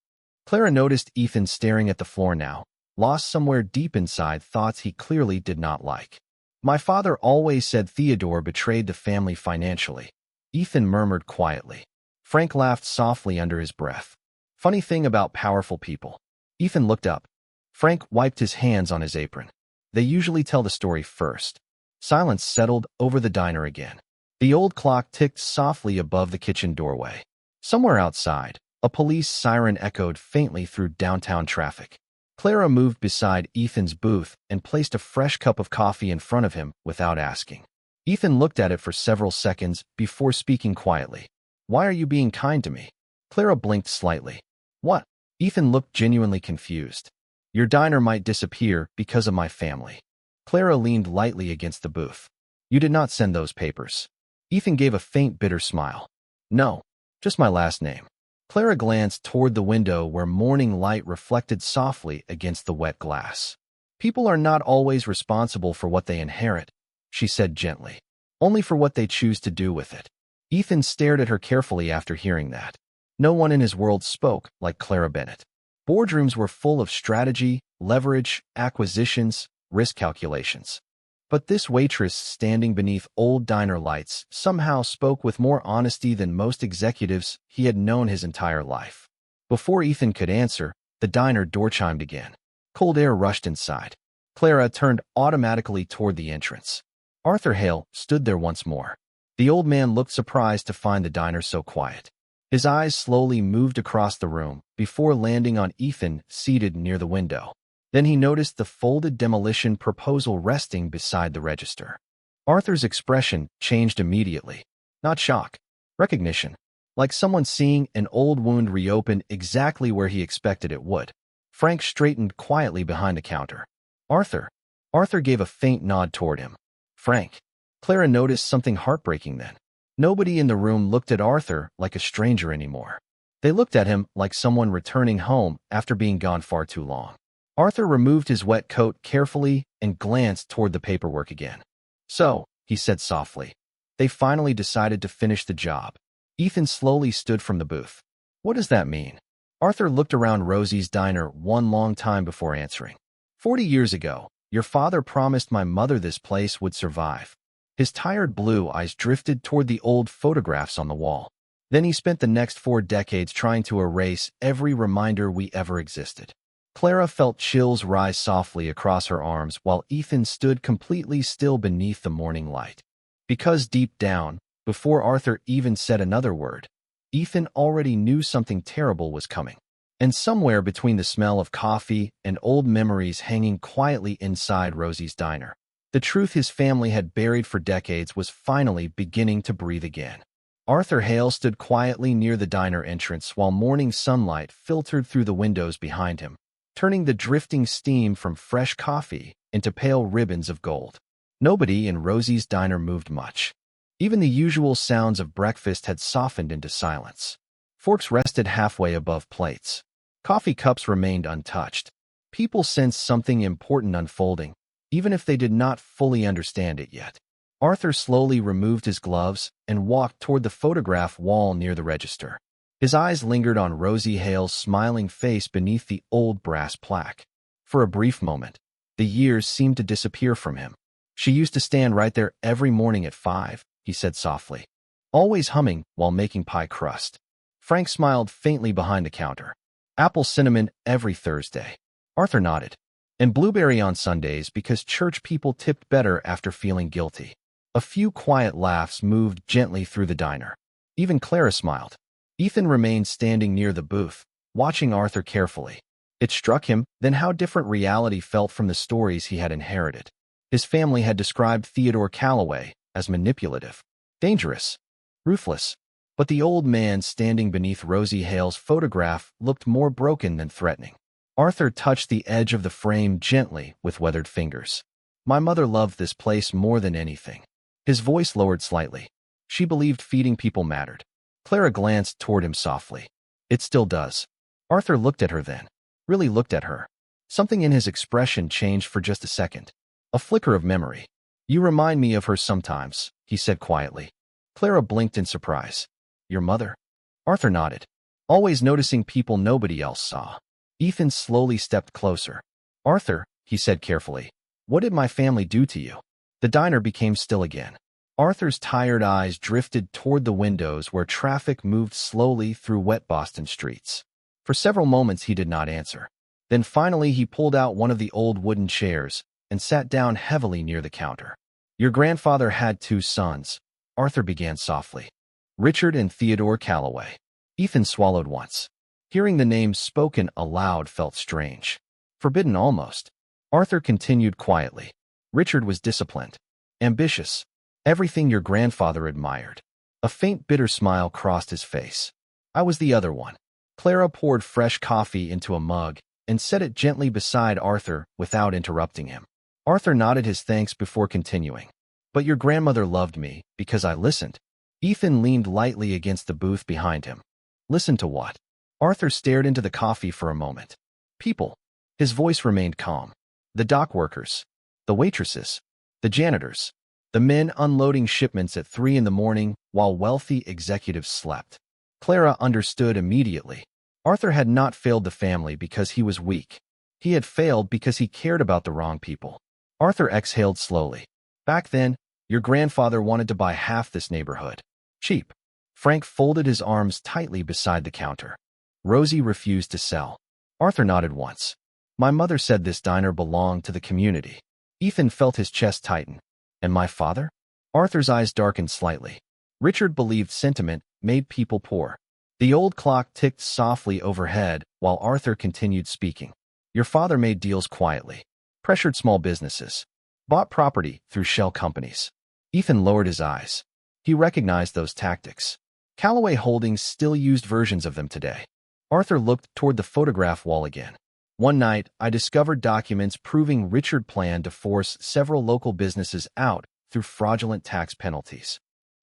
Clara noticed Ethan staring at the floor now, lost somewhere deep inside thoughts he clearly did not like. My father always said Theodore betrayed the family financially. Ethan murmured quietly. Frank laughed softly under his breath. Funny thing about powerful people. Ethan looked up. Frank wiped his hands on his apron. They usually tell the story first. Silence settled over the diner again. The old clock ticked softly above the kitchen doorway. Somewhere outside, a police siren echoed faintly through downtown traffic. Clara moved beside Ethan's booth and placed a fresh cup of coffee in front of him without asking. Ethan looked at it for several seconds before speaking quietly. Why are you being kind to me? Clara blinked slightly. What? Ethan looked genuinely confused. Your diner might disappear because of my family. Clara leaned lightly against the booth. You did not send those papers. Ethan gave a faint bitter smile. No, just my last name. Clara glanced toward the window where morning light reflected softly against the wet glass. People are not always responsible for what they inherit, she said gently. Only for what they choose to do with it. Ethan stared at her carefully after hearing that. No one in his world spoke like Clara Bennett. Boardrooms were full of strategy, leverage, acquisitions, risk calculations. But this waitress standing beneath old diner lights somehow spoke with more honesty than most executives he had known his entire life. Before Ethan could answer, the diner door chimed again. Cold air rushed inside. Clara turned automatically toward the entrance. Arthur Hale stood there once more. The old man looked surprised to find the diner so quiet. His eyes slowly moved across the room before landing on Ethan seated near the window. Then he noticed the folded demolition proposal resting beside the register. Arthur's expression changed immediately. Not shock. Recognition. Like someone seeing an old wound reopen exactly where he expected it would. Frank straightened quietly behind the counter. Arthur. Arthur gave a faint nod toward him. Frank. Clara noticed something heartbreaking then. Nobody in the room looked at Arthur like a stranger anymore. They looked at him like someone returning home after being gone far too long. Arthur removed his wet coat carefully and glanced toward the paperwork again. So, he said softly, they finally decided to finish the job. Ethan slowly stood from the booth. What does that mean? Arthur looked around Rosie's diner one long time before answering. 40 years ago, your father promised my mother this place would survive. His tired blue eyes drifted toward the old photographs on the wall. Then he spent the next 4 decades trying to erase every reminder we ever existed. Clara felt chills rise softly across her arms while Ethan stood completely still beneath the morning light. Because deep down, before Arthur even said another word, Ethan already knew something terrible was coming. And somewhere between the smell of coffee and old memories hanging quietly inside Rosie's diner, the truth his family had buried for decades was finally beginning to breathe again. Arthur Hale stood quietly near the diner entrance while morning sunlight filtered through the windows behind him, turning the drifting steam from fresh coffee into pale ribbons of gold. Nobody in Rosie's diner moved much. Even the usual sounds of breakfast had softened into silence. Forks rested halfway above plates. Coffee cups remained untouched. People sensed something important unfolding, even if they did not fully understand it yet. Arthur slowly removed his gloves and walked toward the photograph wall near the register. His eyes lingered on Rosie Hale's smiling face beneath the old brass plaque. For a brief moment, the years seemed to disappear from him. She used to stand right there every morning at 5, he said softly, always humming while making pie crust. Frank smiled faintly behind the counter. Apple cinnamon every Thursday. Arthur nodded. And blueberry on Sundays because church people tipped better after feeling guilty. A few quiet laughs moved gently through the diner. Even Clara smiled. Ethan remained standing near the booth, watching Arthur carefully. It struck him then how different reality felt from the stories he had inherited. His family had described Theodore Calloway as manipulative, dangerous, ruthless. But the old man standing beneath Rosie Hale's photograph looked more broken than threatening. Arthur touched the edge of the frame gently with weathered fingers. My mother loved this place more than anything. His voice lowered slightly. She believed feeding people mattered. Clara glanced toward him softly. It still does. Arthur looked at her then. Really looked at her. Something in his expression changed for just a second. A flicker of memory. You remind me of her sometimes, he said quietly. Clara blinked in surprise. Your mother? Arthur nodded. Always noticing people nobody else saw. Ethan slowly stepped closer. Arthur, he said carefully, what did my family do to you? The diner became still again. Arthur's tired eyes drifted toward the windows where traffic moved slowly through wet Boston streets. For several moments he did not answer. Then finally he pulled out one of the old wooden chairs and sat down heavily near the counter. Your grandfather had 2 sons, Arthur began softly. Richard and Theodore Calloway. Ethan swallowed once. Hearing the names spoken aloud felt strange. Forbidden almost. Arthur continued quietly. Richard was disciplined. Ambitious. Everything your grandfather admired. A faint bitter smile crossed his face. I was the other one. Clara poured fresh coffee into a mug and set it gently beside Arthur without interrupting him. Arthur nodded his thanks before continuing. But your grandmother loved me because I listened. Ethan leaned lightly against the booth behind him. Listen to what? Arthur stared into the coffee for a moment. People. His voice remained calm. The dock workers. The waitresses. The janitors. The men unloading shipments at 3 in the morning while wealthy executives slept. Clara understood immediately. Arthur had not failed the family because he was weak. He had failed because he cared about the wrong people. Arthur exhaled slowly. Back then, your grandfather wanted to buy half this neighborhood. Cheap. Frank folded his arms tightly beside the counter. Rosie refused to sell. Arthur nodded once. My mother said this diner belonged to the community. Ethan felt his chest tighten. And my father? Arthur's eyes darkened slightly. Richard believed sentiment made people poor. The old clock ticked softly overhead while Arthur continued speaking. Your father made deals quietly. Pressured small businesses. Bought property through shell companies. Ethan lowered his eyes. He recognized those tactics. Calloway Holdings still used versions of them today. Arthur looked toward the photograph wall again. One night, I discovered documents proving Richard planned to force several local businesses out through fraudulent tax penalties.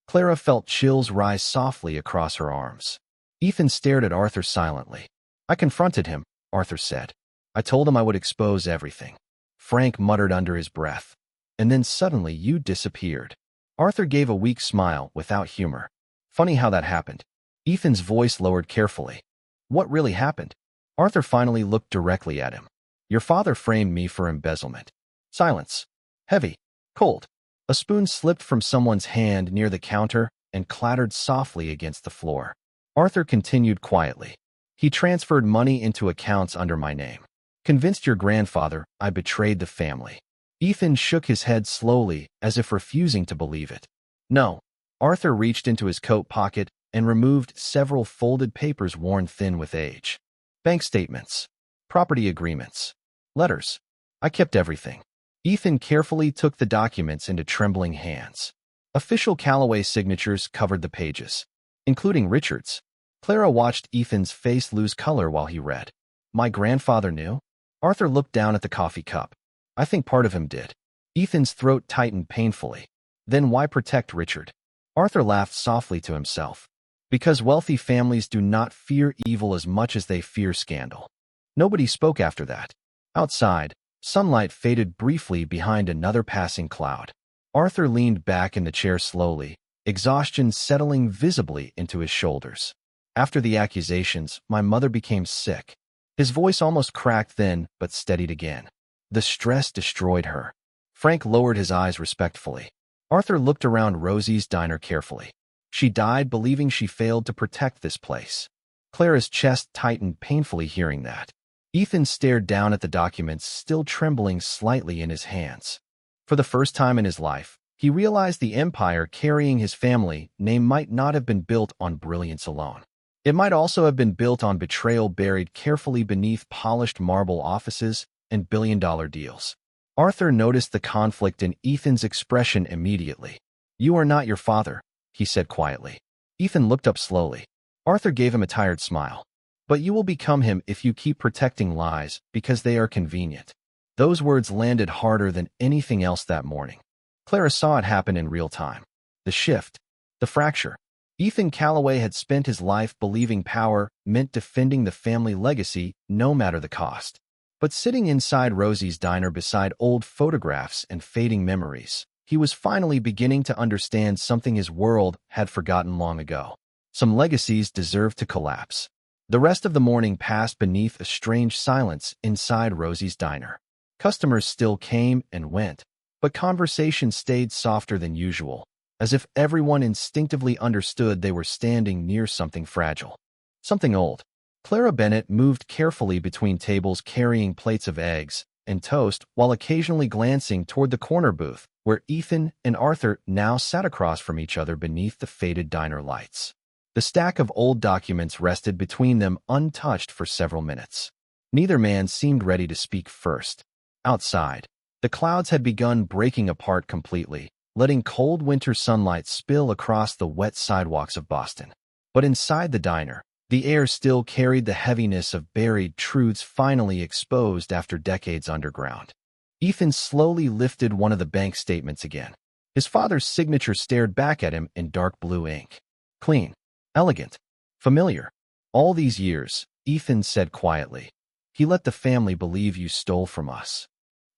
Clara felt chills rise softly across her arms. Ethan stared at Arthur silently. I confronted him, Arthur said. I told him I would expose everything. Frank muttered under his breath. And then suddenly you disappeared. Arthur gave a weak smile without humor. Funny how that happened. Ethan's voice lowered carefully. What really happened? Arthur finally looked directly at him. Your father framed me for embezzlement. Silence. Heavy. Cold. A spoon slipped from someone's hand near the counter and clattered softly against the floor. Arthur continued quietly. He transferred money into accounts under my name. Convinced your grandfather I betrayed the family. Ethan shook his head slowly, as if refusing to believe it. No. Arthur reached into his coat pocket and removed several folded papers worn thin with age. Bank statements. Property agreements. Letters. I kept everything. Ethan carefully took the documents into trembling hands. Official Calloway signatures covered the pages, including Richard's. Clara watched Ethan's face lose color while he read. My grandfather knew? Arthur looked down at the coffee cup. I think part of him did. Ethan's throat tightened painfully. Then why protect Richard? Arthur laughed softly to himself. Because wealthy families do not fear evil as much as they fear scandal. Nobody spoke after that. Outside, sunlight faded briefly behind another passing cloud. Arthur leaned back in the chair slowly, exhaustion settling visibly into his shoulders. After the accusations, my mother became sick. His voice almost cracked then, but steadied again. The stress destroyed her. Frank lowered his eyes respectfully. Arthur looked around Rosie's diner carefully. She died believing she failed to protect this place. Clara's chest tightened painfully hearing that. Ethan stared down at the documents, still trembling slightly in his hands. For the first time in his life, he realized the empire carrying his family name might not have been built on brilliance alone. It might also have been built on betrayal buried carefully beneath polished marble offices and billion-dollar deals. Arthur noticed the conflict in Ethan's expression immediately. "You are not your father," he said quietly. Ethan looked up slowly. Arthur gave him a tired smile. "But you will become him if you keep protecting lies because they are convenient." Those words landed harder than anything else that morning. Clara saw it happen in real time. The shift, the fracture. Ethan Calloway had spent his life believing power meant defending the family legacy no matter the cost. But sitting inside Rosie's diner beside old photographs and fading memories, he was finally beginning to understand something his world had forgotten long ago. Some legacies deserved to collapse. The rest of the morning passed beneath a strange silence inside Rosie's diner. Customers still came and went, but conversation stayed softer than usual, as if everyone instinctively understood they were standing near something fragile. Something old. Clara Bennett moved carefully between tables carrying plates of eggs and toast while occasionally glancing toward the corner booth, where Ethan and Arthur now sat across from each other beneath the faded diner lights. The stack of old documents rested between them untouched for several minutes. Neither man seemed ready to speak first. Outside, the clouds had begun breaking apart completely, letting cold winter sunlight spill across the wet sidewalks of Boston. But inside the diner, the air still carried the heaviness of buried truths finally exposed after decades underground. Ethan slowly lifted one of the bank statements again. His father's signature stared back at him in dark blue ink. Clean, elegant, familiar. "All these years," Ethan said quietly, "he let the family believe you stole from us."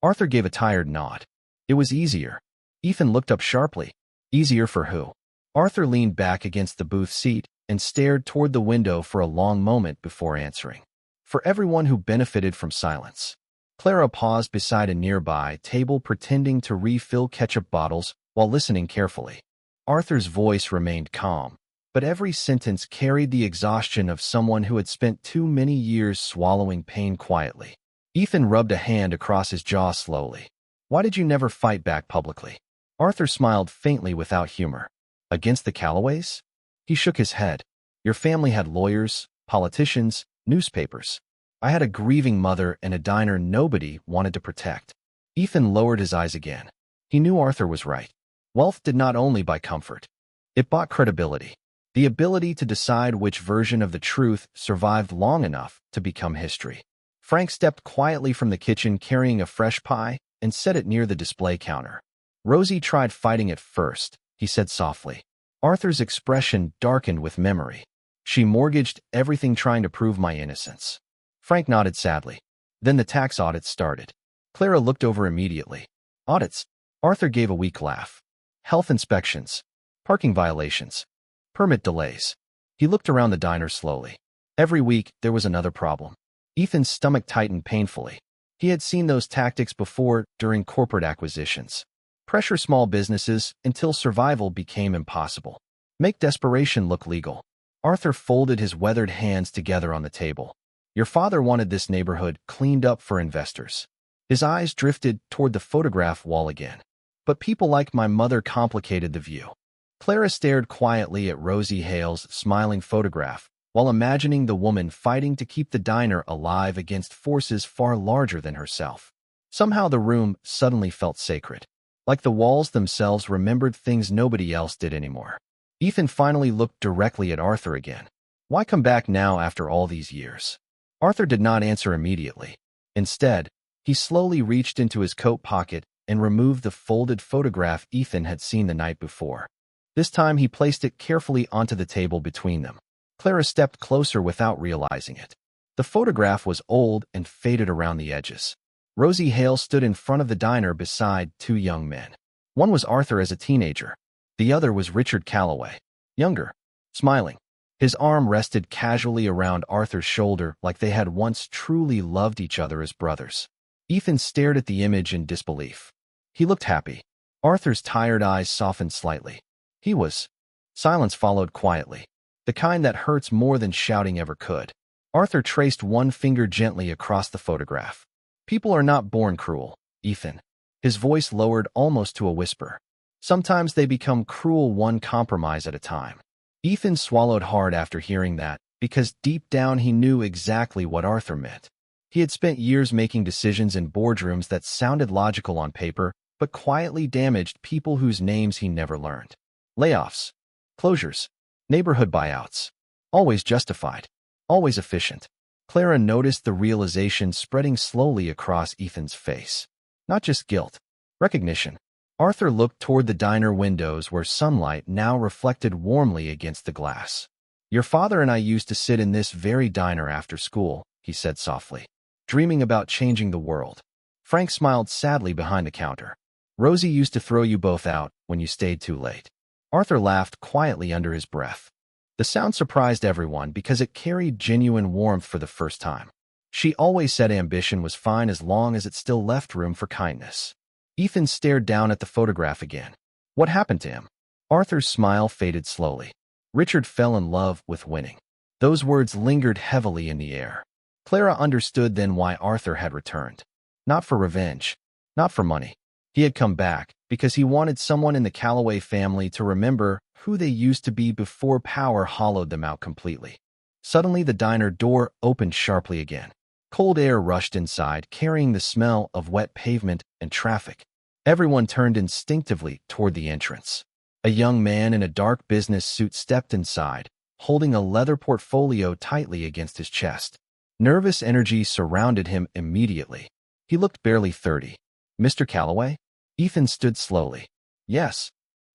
Arthur gave a tired nod. It was easier. Ethan looked up sharply. Easier for who? Arthur leaned back against the booth seat and stared toward the window for a long moment before answering. For everyone who benefited from silence. Clara paused beside a nearby table pretending to refill ketchup bottles while listening carefully. Arthur's voice remained calm, but every sentence carried the exhaustion of someone who had spent too many years swallowing pain quietly. Ethan rubbed a hand across his jaw slowly. "Why did you never fight back publicly?" Arthur smiled faintly without humor. "Against the Calloways?" He shook his head. "Your family had lawyers, politicians, newspapers. I had a grieving mother and a diner nobody wanted to protect." Ethan lowered his eyes again. He knew Arthur was right. Wealth did not only buy comfort. It bought credibility. The ability to decide which version of the truth survived long enough to become history. Frank stepped quietly from the kitchen carrying a fresh pie and set it near the display counter. "Rosie tried fighting at first," he said softly. Arthur's expression darkened with memory. "She mortgaged everything trying to prove my innocence." Frank nodded sadly. Then the tax audit started. Clara looked over immediately. "Audits?" Arthur gave a weak laugh. "Health inspections. Parking violations. Permit delays." He looked around the diner slowly. Every week, there was another problem. Ethan's stomach tightened painfully. He had seen those tactics before during corporate acquisitions. Pressure small businesses until survival became impossible. Make desperation look legal. Arthur folded his weathered hands together on the table. "Your father wanted this neighborhood cleaned up for investors." His eyes drifted toward the photograph wall again. "But people like my mother complicated the view." Clara stared quietly at Rosie Hale's smiling photograph, while imagining the woman fighting to keep the diner alive against forces far larger than herself. Somehow the room suddenly felt sacred. Like the walls themselves remembered things nobody else did anymore. Ethan finally looked directly at Arthur again. "Why come back now after all these years?" Arthur did not answer immediately. Instead, He slowly reached into his coat pocket and removed the folded photograph Ethan had seen the night before. This time he placed it carefully onto the table between them. Clara stepped closer without realizing it. The photograph was old and faded around the edges. Rosie Hale stood in front of the diner beside two young men. One was Arthur as a teenager. The other was Richard Calloway, younger, smiling. His arm rested casually around Arthur's shoulder like they had once truly loved each other as brothers. Ethan stared at the image in disbelief. He looked happy. Arthur's tired eyes softened slightly. He was. Silence followed quietly, the kind that hurts more than shouting ever could. Arthur traced one finger gently across the photograph. People are not born cruel, Ethan. His voice lowered almost to a whisper. Sometimes they become cruel one compromise at a time. Ethan swallowed hard after hearing that, because deep down he knew exactly what Arthur meant. He had spent years making decisions in boardrooms that sounded logical on paper, but quietly damaged people whose names he never learned. Layoffs, closures, neighborhood buyouts. Always justified, always efficient. Clara noticed the realization spreading slowly across Ethan's face. Not just guilt, recognition. Arthur looked toward the diner windows where sunlight now reflected warmly against the glass. Your father and I used to sit in this very diner after school, he said softly, dreaming about changing the world. Frank smiled sadly behind the counter. Rosie used to throw you both out when you stayed too late. Arthur laughed quietly under his breath. The sound surprised everyone because it carried genuine warmth for the first time. She always said ambition was fine as long as it still left room for kindness. Ethan stared down at the photograph again. What happened to him? Arthur's smile faded slowly. Richard fell in love with winning. Those words lingered heavily in the air. Clara understood then why Arthur had returned. Not for revenge, not for money. He had come back because he wanted someone in the Calloway family to remember who they used to be before power hollowed them out completely. Suddenly the diner door opened sharply again. Cold air rushed inside, carrying the smell of wet pavement and traffic. Everyone turned instinctively toward the entrance. A young man in a dark business suit stepped inside, holding a leather portfolio tightly against his chest. Nervous energy surrounded him immediately. He looked barely 30. Mr. Calloway? Ethan stood slowly. Yes.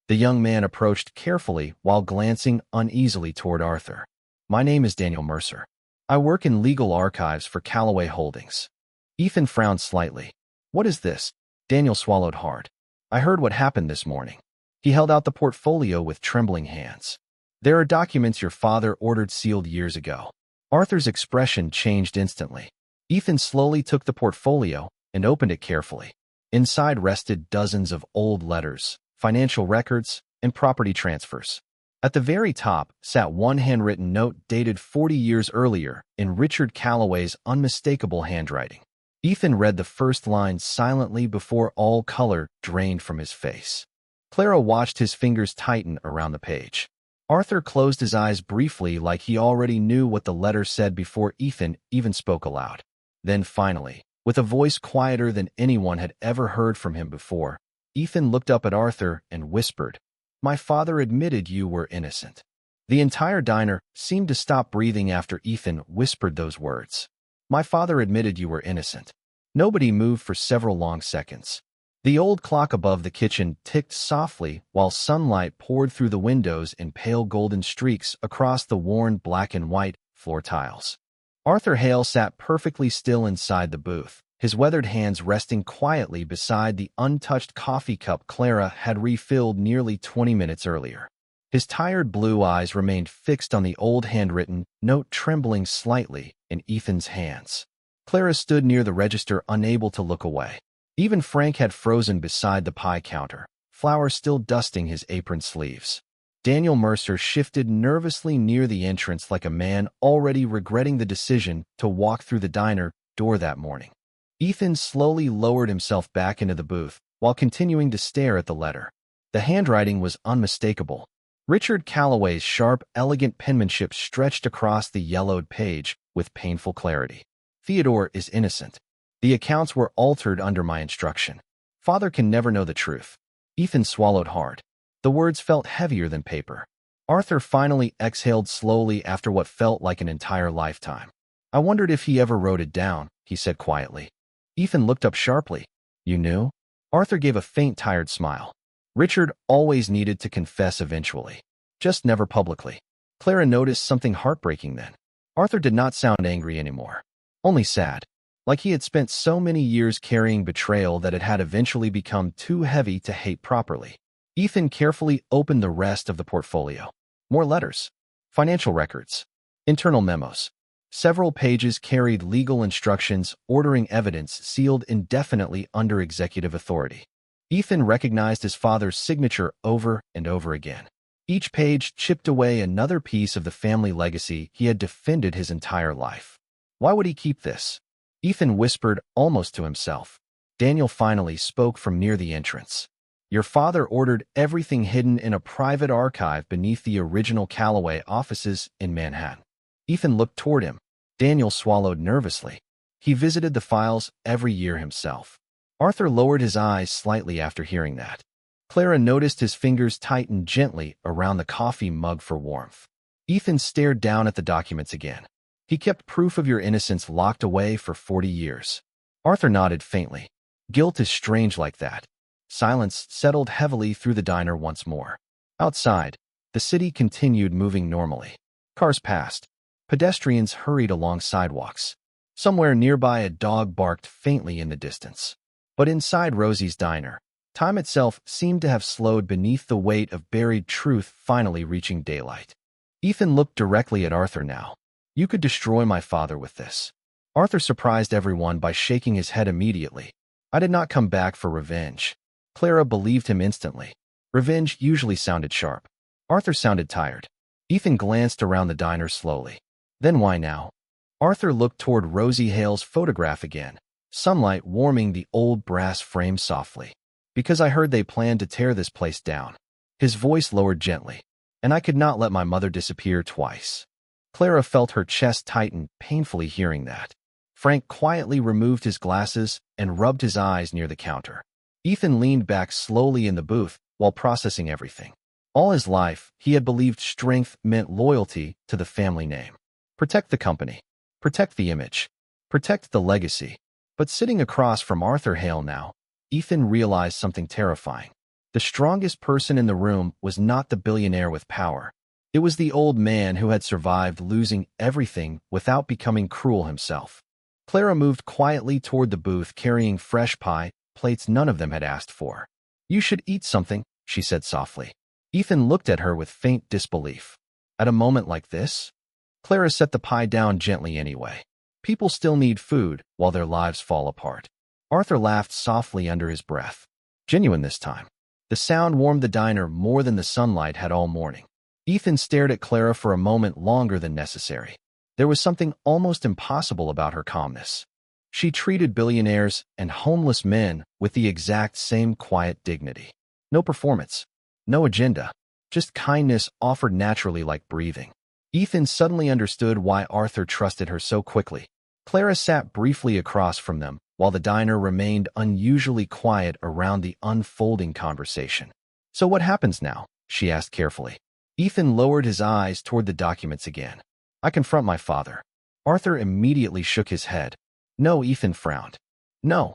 The young man approached carefully while glancing uneasily toward Arthur. My name is Daniel Mercer. I work in legal archives for Calloway Holdings. Ethan frowned slightly. What is this? Daniel swallowed hard. I heard what happened this morning. He held out the portfolio with trembling hands. There are documents your father ordered sealed years ago. Arthur's expression changed instantly. Ethan slowly took the portfolio and opened it carefully. Inside rested dozens of old letters, financial records, and property transfers. At the very top sat one handwritten note dated 40 years earlier in Richard Calloway's unmistakable handwriting. Ethan read the first line silently before all color drained from his face. Clara watched his fingers tighten around the page. Arthur closed his eyes briefly like he already knew what the letter said before Ethan even spoke aloud. Then finally, with a voice quieter than anyone had ever heard from him before, Ethan looked up at Arthur and whispered, My father admitted you were innocent. The entire diner seemed to stop breathing after Ethan whispered those words. My father admitted you were innocent. Nobody moved for several long seconds. The old clock above the kitchen ticked softly while sunlight poured through the windows in pale golden streaks across the worn black and white floor tiles. Arthur Hale sat perfectly still inside the booth, his weathered hands resting quietly beside the untouched coffee cup Clara had refilled nearly 20 minutes earlier. His tired blue eyes remained fixed on the old handwritten note trembling slightly in Ethan's hands. Clara stood near the register unable to look away. Even Frank had frozen beside the pie counter, flour still dusting his apron sleeves. Daniel Mercer shifted nervously near the entrance like a man already regretting the decision to walk through the diner door that morning. Ethan slowly lowered himself back into the booth while continuing to stare at the letter. The handwriting was unmistakable. Richard Calloway's sharp, elegant penmanship stretched across the yellowed page with painful clarity. Theodore is innocent. The accounts were altered under my instruction. Father can never know the truth. Ethan swallowed hard. The words felt heavier than paper. Arthur finally exhaled slowly after what felt like an entire lifetime. I wondered if he ever wrote it down, he said quietly. Ethan looked up sharply. You knew? Arthur gave a faint, tired smile. Richard always needed to confess eventually, just never publicly. Clara noticed something heartbreaking then. Arthur did not sound angry anymore, only sad, like he had spent so many years carrying betrayal that it had eventually become too heavy to hate properly. Ethan carefully opened the rest of the portfolio. More letters, financial records, internal memos. Several pages carried legal instructions ordering evidence sealed indefinitely under executive authority. Ethan recognized his father's signature over and over again. Each page chipped away another piece of the family legacy he had defended his entire life. Why would he keep this? Ethan whispered almost to himself. Daniel finally spoke from near the entrance. Your father ordered everything hidden in a private archive beneath the original Callaway offices in Manhattan. Ethan looked toward him. Daniel swallowed nervously. He visited the files every year himself. Arthur lowered his eyes slightly after hearing that. Clara noticed his fingers tighten gently around the coffee mug for warmth. Ethan stared down at the documents again. He kept proof of your innocence locked away for 40 years. Arthur nodded faintly. Guilt is strange like that. Silence settled heavily through the diner once more. Outside, the city continued moving normally. Cars passed. Pedestrians hurried along sidewalks. Somewhere nearby, a dog barked faintly in the distance. But inside Rosie's diner, time itself seemed to have slowed beneath the weight of buried truth finally reaching daylight. Ethan looked directly at Arthur now. You could destroy my father with this. Arthur surprised everyone by shaking his head immediately. I did not come back for revenge. Clara believed him instantly. Revenge usually sounded sharp. Arthur sounded tired. Ethan glanced around the diner slowly. Then why now? Arthur looked toward Rosie Hale's photograph again, sunlight warming the old brass frame softly. Because I heard they planned to tear this place down. His voice lowered gently. And I could not let my mother disappear twice. Clara felt her chest tighten painfully hearing that. Frank quietly removed his glasses and rubbed his eyes near the counter. Ethan leaned back slowly in the booth while processing everything. All his life, he had believed strength meant loyalty to the family name. Protect the company. Protect the image. Protect the legacy. But sitting across from Arthur Hale now, Ethan realized something terrifying. The strongest person in the room was not the billionaire with power. It was the old man who had survived losing everything without becoming cruel himself. Clara moved quietly toward the booth carrying fresh pie, plates none of them had asked for. You should eat something, she said softly. Ethan looked at her with faint disbelief. At a moment like this? Clara set the pie down gently anyway. People still need food while their lives fall apart. Arthur laughed softly under his breath. Genuine this time. The sound warmed the diner more than the sunlight had all morning. Ethan stared at Clara for a moment longer than necessary. There was something almost impossible about her calmness. She treated billionaires and homeless men with the exact same quiet dignity. No performance, no agenda, just kindness offered naturally like breathing. Ethan suddenly understood why Arthur trusted her so quickly. Clara sat briefly across from them, while the diner remained unusually quiet around the unfolding conversation. So what happens now? She asked carefully. Ethan lowered his eyes toward the documents again. I confront my father. Arthur immediately shook his head. No, Ethan frowned. No.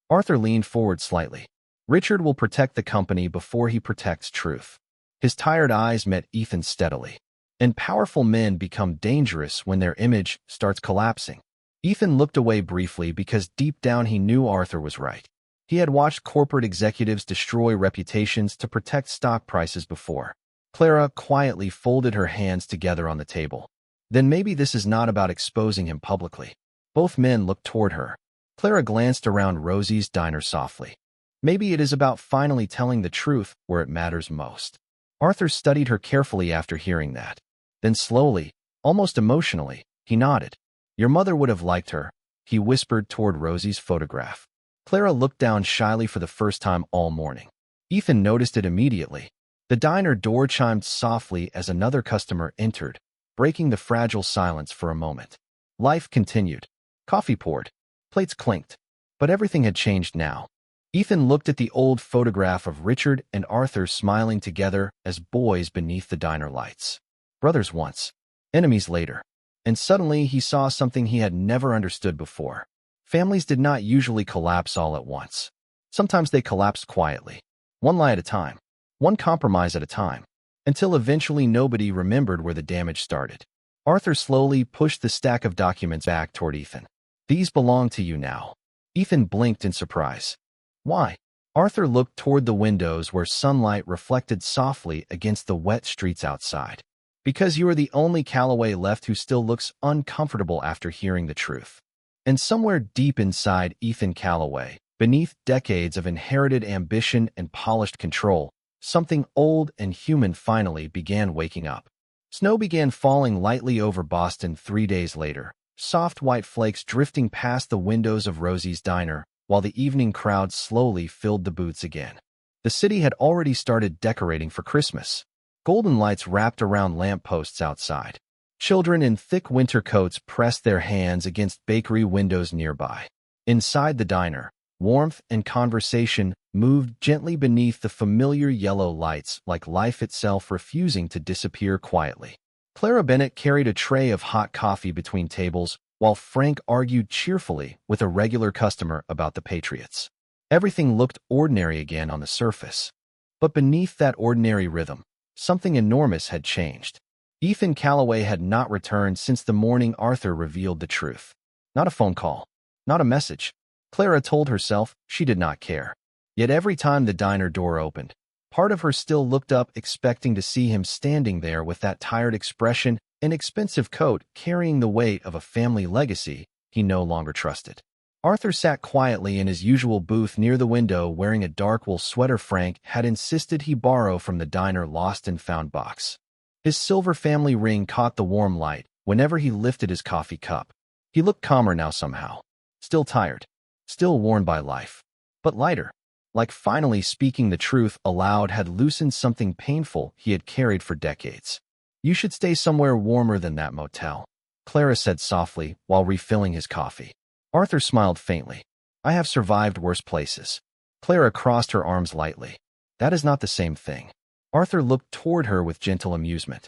Arthur leaned forward slightly. Richard will protect the company before he protects truth. His tired eyes met Ethan's steadily. And powerful men become dangerous when their image starts collapsing. Ethan looked away briefly because deep down he knew Arthur was right. He had watched corporate executives destroy reputations to protect stock prices before. Clara quietly folded her hands together on the table. Then maybe this is not about exposing him publicly. Both men looked toward her. Clara glanced around Rosie's diner softly. Maybe it is about finally telling the truth where it matters most. Arthur studied her carefully after hearing that. Then slowly, almost emotionally, he nodded. Your mother would have liked her, he whispered toward Rosie's photograph. Clara looked down shyly for the first time all morning. Ethan noticed it immediately. The diner door chimed softly as another customer entered, breaking the fragile silence for a moment. Life continued. Coffee poured. Plates clinked. But everything had changed now. Ethan looked at the old photograph of Richard and Arthur smiling together as boys beneath the diner lights. Brothers once, enemies later. And suddenly he saw something he had never understood before. Families did not usually collapse all at once. Sometimes they collapsed quietly, one lie at a time, one compromise at a time, until eventually nobody remembered where the damage started. Arthur slowly pushed the stack of documents back toward Ethan. These belong to you now. Ethan blinked in surprise. Why? Arthur looked toward the windows where sunlight reflected softly against the wet streets outside. Because you are the only Calloway left who still looks uncomfortable after hearing the truth. And somewhere deep inside Ethan Calloway, beneath decades of inherited ambition and polished control, something old and human finally began waking up. Snow began falling lightly over Boston 3 days later, soft white flakes drifting past the windows of Rosie's diner, while the evening crowd slowly filled the booths again. The city had already started decorating for Christmas. Golden lights wrapped around lampposts outside. Children in thick winter coats pressed their hands against bakery windows nearby. Inside the diner, warmth and conversation moved gently beneath the familiar yellow lights, like life itself refusing to disappear quietly. Clara Bennett carried a tray of hot coffee between tables, while Frank argued cheerfully with a regular customer about the Patriots. Everything looked ordinary again on the surface. But beneath that ordinary rhythm, something enormous had changed. Ethan Calloway had not returned since the morning Arthur revealed the truth. Not a phone call, not a message. Clara told herself she did not care. Yet every time the diner door opened, part of her still looked up expecting to see him standing there with that tired expression, an expensive coat carrying the weight of a family legacy he no longer trusted. Arthur sat quietly in his usual booth near the window wearing a dark wool sweater Frank had insisted he borrow from the diner lost and found box. His silver family ring caught the warm light whenever he lifted his coffee cup. He looked calmer now somehow. Still tired. Still worn by life. But lighter. Like finally speaking the truth aloud had loosened something painful he had carried for decades. You should stay somewhere warmer than that motel, Clara said softly while refilling his coffee. Arthur smiled faintly. I have survived worse places. Clara crossed her arms lightly. That is not the same thing. Arthur looked toward her with gentle amusement.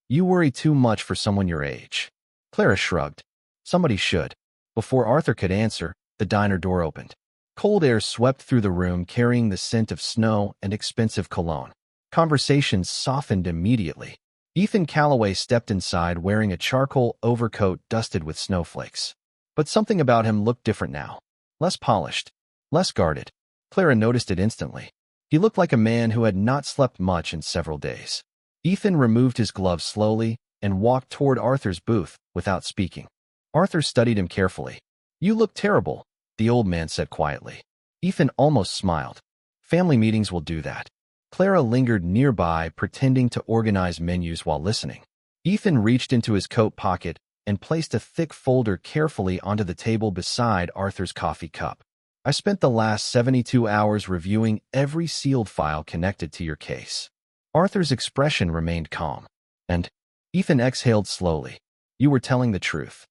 You worry too much for someone your age. Clara shrugged. Somebody should. Before Arthur could answer, the diner door opened. Cold air swept through the room carrying the scent of snow and expensive cologne. Conversations softened immediately. Ethan Calloway stepped inside wearing a charcoal overcoat dusted with snowflakes. But something about him looked different now. Less polished. Less guarded. Clara noticed it instantly. He looked like a man who had not slept much in several days. Ethan removed his gloves slowly and walked toward Arthur's booth without speaking. Arthur studied him carefully. You look terrible, the old man said quietly. Ethan almost smiled. Family meetings will do that. Clara lingered nearby, pretending to organize menus while listening. Ethan reached into his coat pocket and placed a thick folder carefully onto the table beside Arthur's coffee cup. I spent the last 72 hours reviewing every sealed file connected to your case. Arthur's expression remained calm. And Ethan exhaled slowly. You were telling the truth.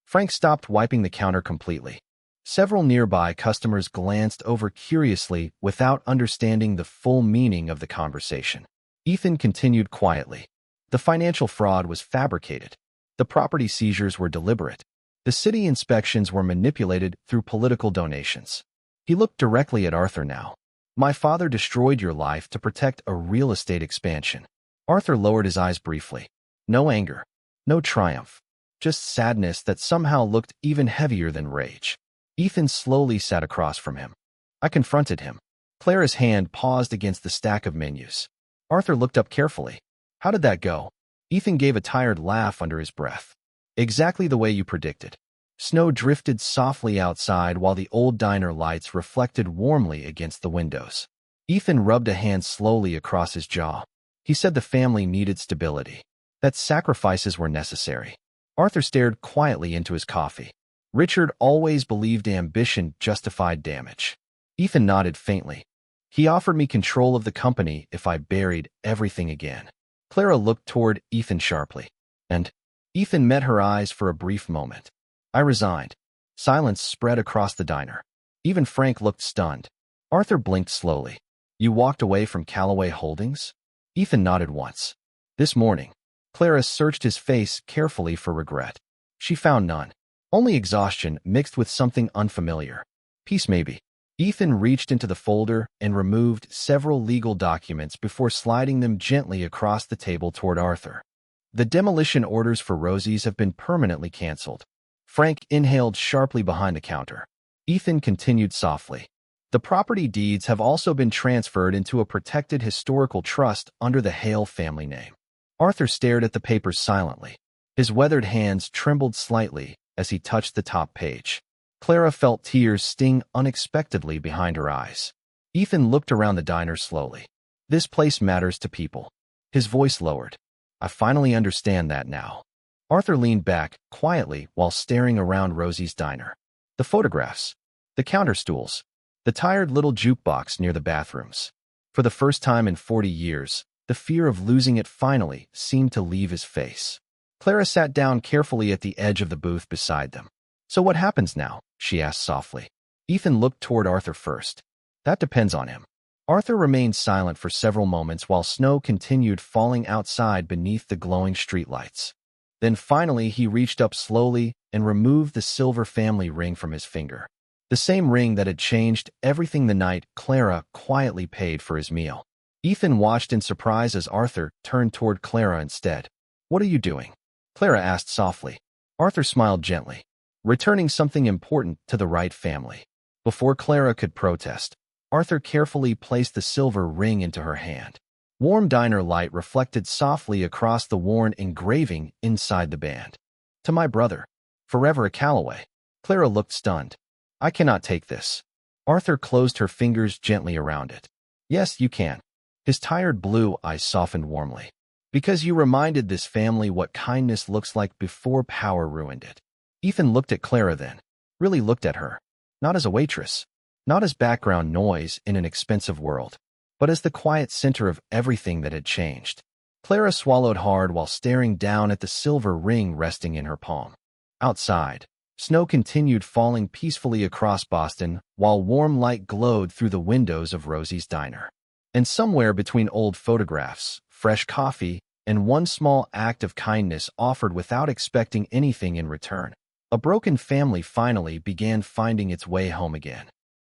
Frank stopped wiping the counter completely. Several nearby customers glanced over curiously without understanding the full meaning of the conversation. Ethan continued quietly. The financial fraud was fabricated. The property seizures were deliberate. The city inspections were manipulated through political donations. He looked directly at Arthur now. My father destroyed your life to protect a real estate expansion. Arthur lowered his eyes briefly. No anger. No triumph. Just sadness that somehow looked even heavier than rage. Ethan slowly sat across from him. I confronted him. Clara's hand paused against the stack of menus. Arthur looked up carefully. How did that go? Ethan gave a tired laugh under his breath. Exactly the way you predicted. Snow drifted softly outside while the old diner lights reflected warmly against the windows. Ethan rubbed a hand slowly across his jaw. He said the family needed stability, that sacrifices were necessary. Arthur stared quietly into his coffee. Richard always believed ambition justified damage. Ethan nodded faintly. He offered me control of the company if I buried everything again. Clara looked toward Ethan sharply. And Ethan met her eyes for a brief moment. I resigned. Silence spread across the diner. Even Frank looked stunned. Arthur blinked slowly. You walked away from Calloway Holdings? Ethan nodded once. This morning. Clara searched his face carefully for regret. She found none. Only exhaustion mixed with something unfamiliar. Peace maybe. Ethan reached into the folder and removed several legal documents before sliding them gently across the table toward Arthur. The demolition orders for Rosie's have been permanently canceled. Frank inhaled sharply behind the counter. Ethan continued softly. The property deeds have also been transferred into a protected historical trust under the Hale family name. Arthur stared at the papers silently. His weathered hands trembled slightly as he touched the top page. Clara felt tears sting unexpectedly behind her eyes. Ethan looked around the diner slowly. This place matters to people. His voice lowered. I finally understand that now. Arthur leaned back quietly while staring around Rosie's diner. The photographs, the counter stools, the tired little jukebox near the bathrooms. For the first time in 40 years, the fear of losing it finally seemed to leave his face. Clara sat down carefully at the edge of the booth beside them. So what happens now? She asked softly. Ethan looked toward Arthur first. That depends on him. Arthur remained silent for several moments while snow continued falling outside beneath the glowing streetlights. Then finally he reached up slowly and removed the silver family ring from his finger. The same ring that had changed everything the night Clara quietly paid for his meal. Ethan watched in surprise as Arthur turned toward Clara instead. What are you doing? Clara asked softly. Arthur smiled gently. Returning something important to the right family. Before Clara could protest, Arthur carefully placed the silver ring into her hand. Warm diner light reflected softly across the worn engraving inside the band. To my brother. Forever a Calloway. Clara looked stunned. I cannot take this. Arthur closed her fingers gently around it. Yes, you can. His tired blue eyes softened warmly. Because you reminded this family what kindness looks like before power ruined it. Ethan looked at Clara then. Really looked at her. Not as a waitress. Not as background noise in an expensive world. But as the quiet center of everything that had changed. Clara swallowed hard while staring down at the silver ring resting in her palm. Outside, snow continued falling peacefully across Boston while warm light glowed through the windows of Rosie's diner. And somewhere between old photographs, fresh coffee, and one small act of kindness offered without expecting anything in return, a broken family finally began finding its way home again.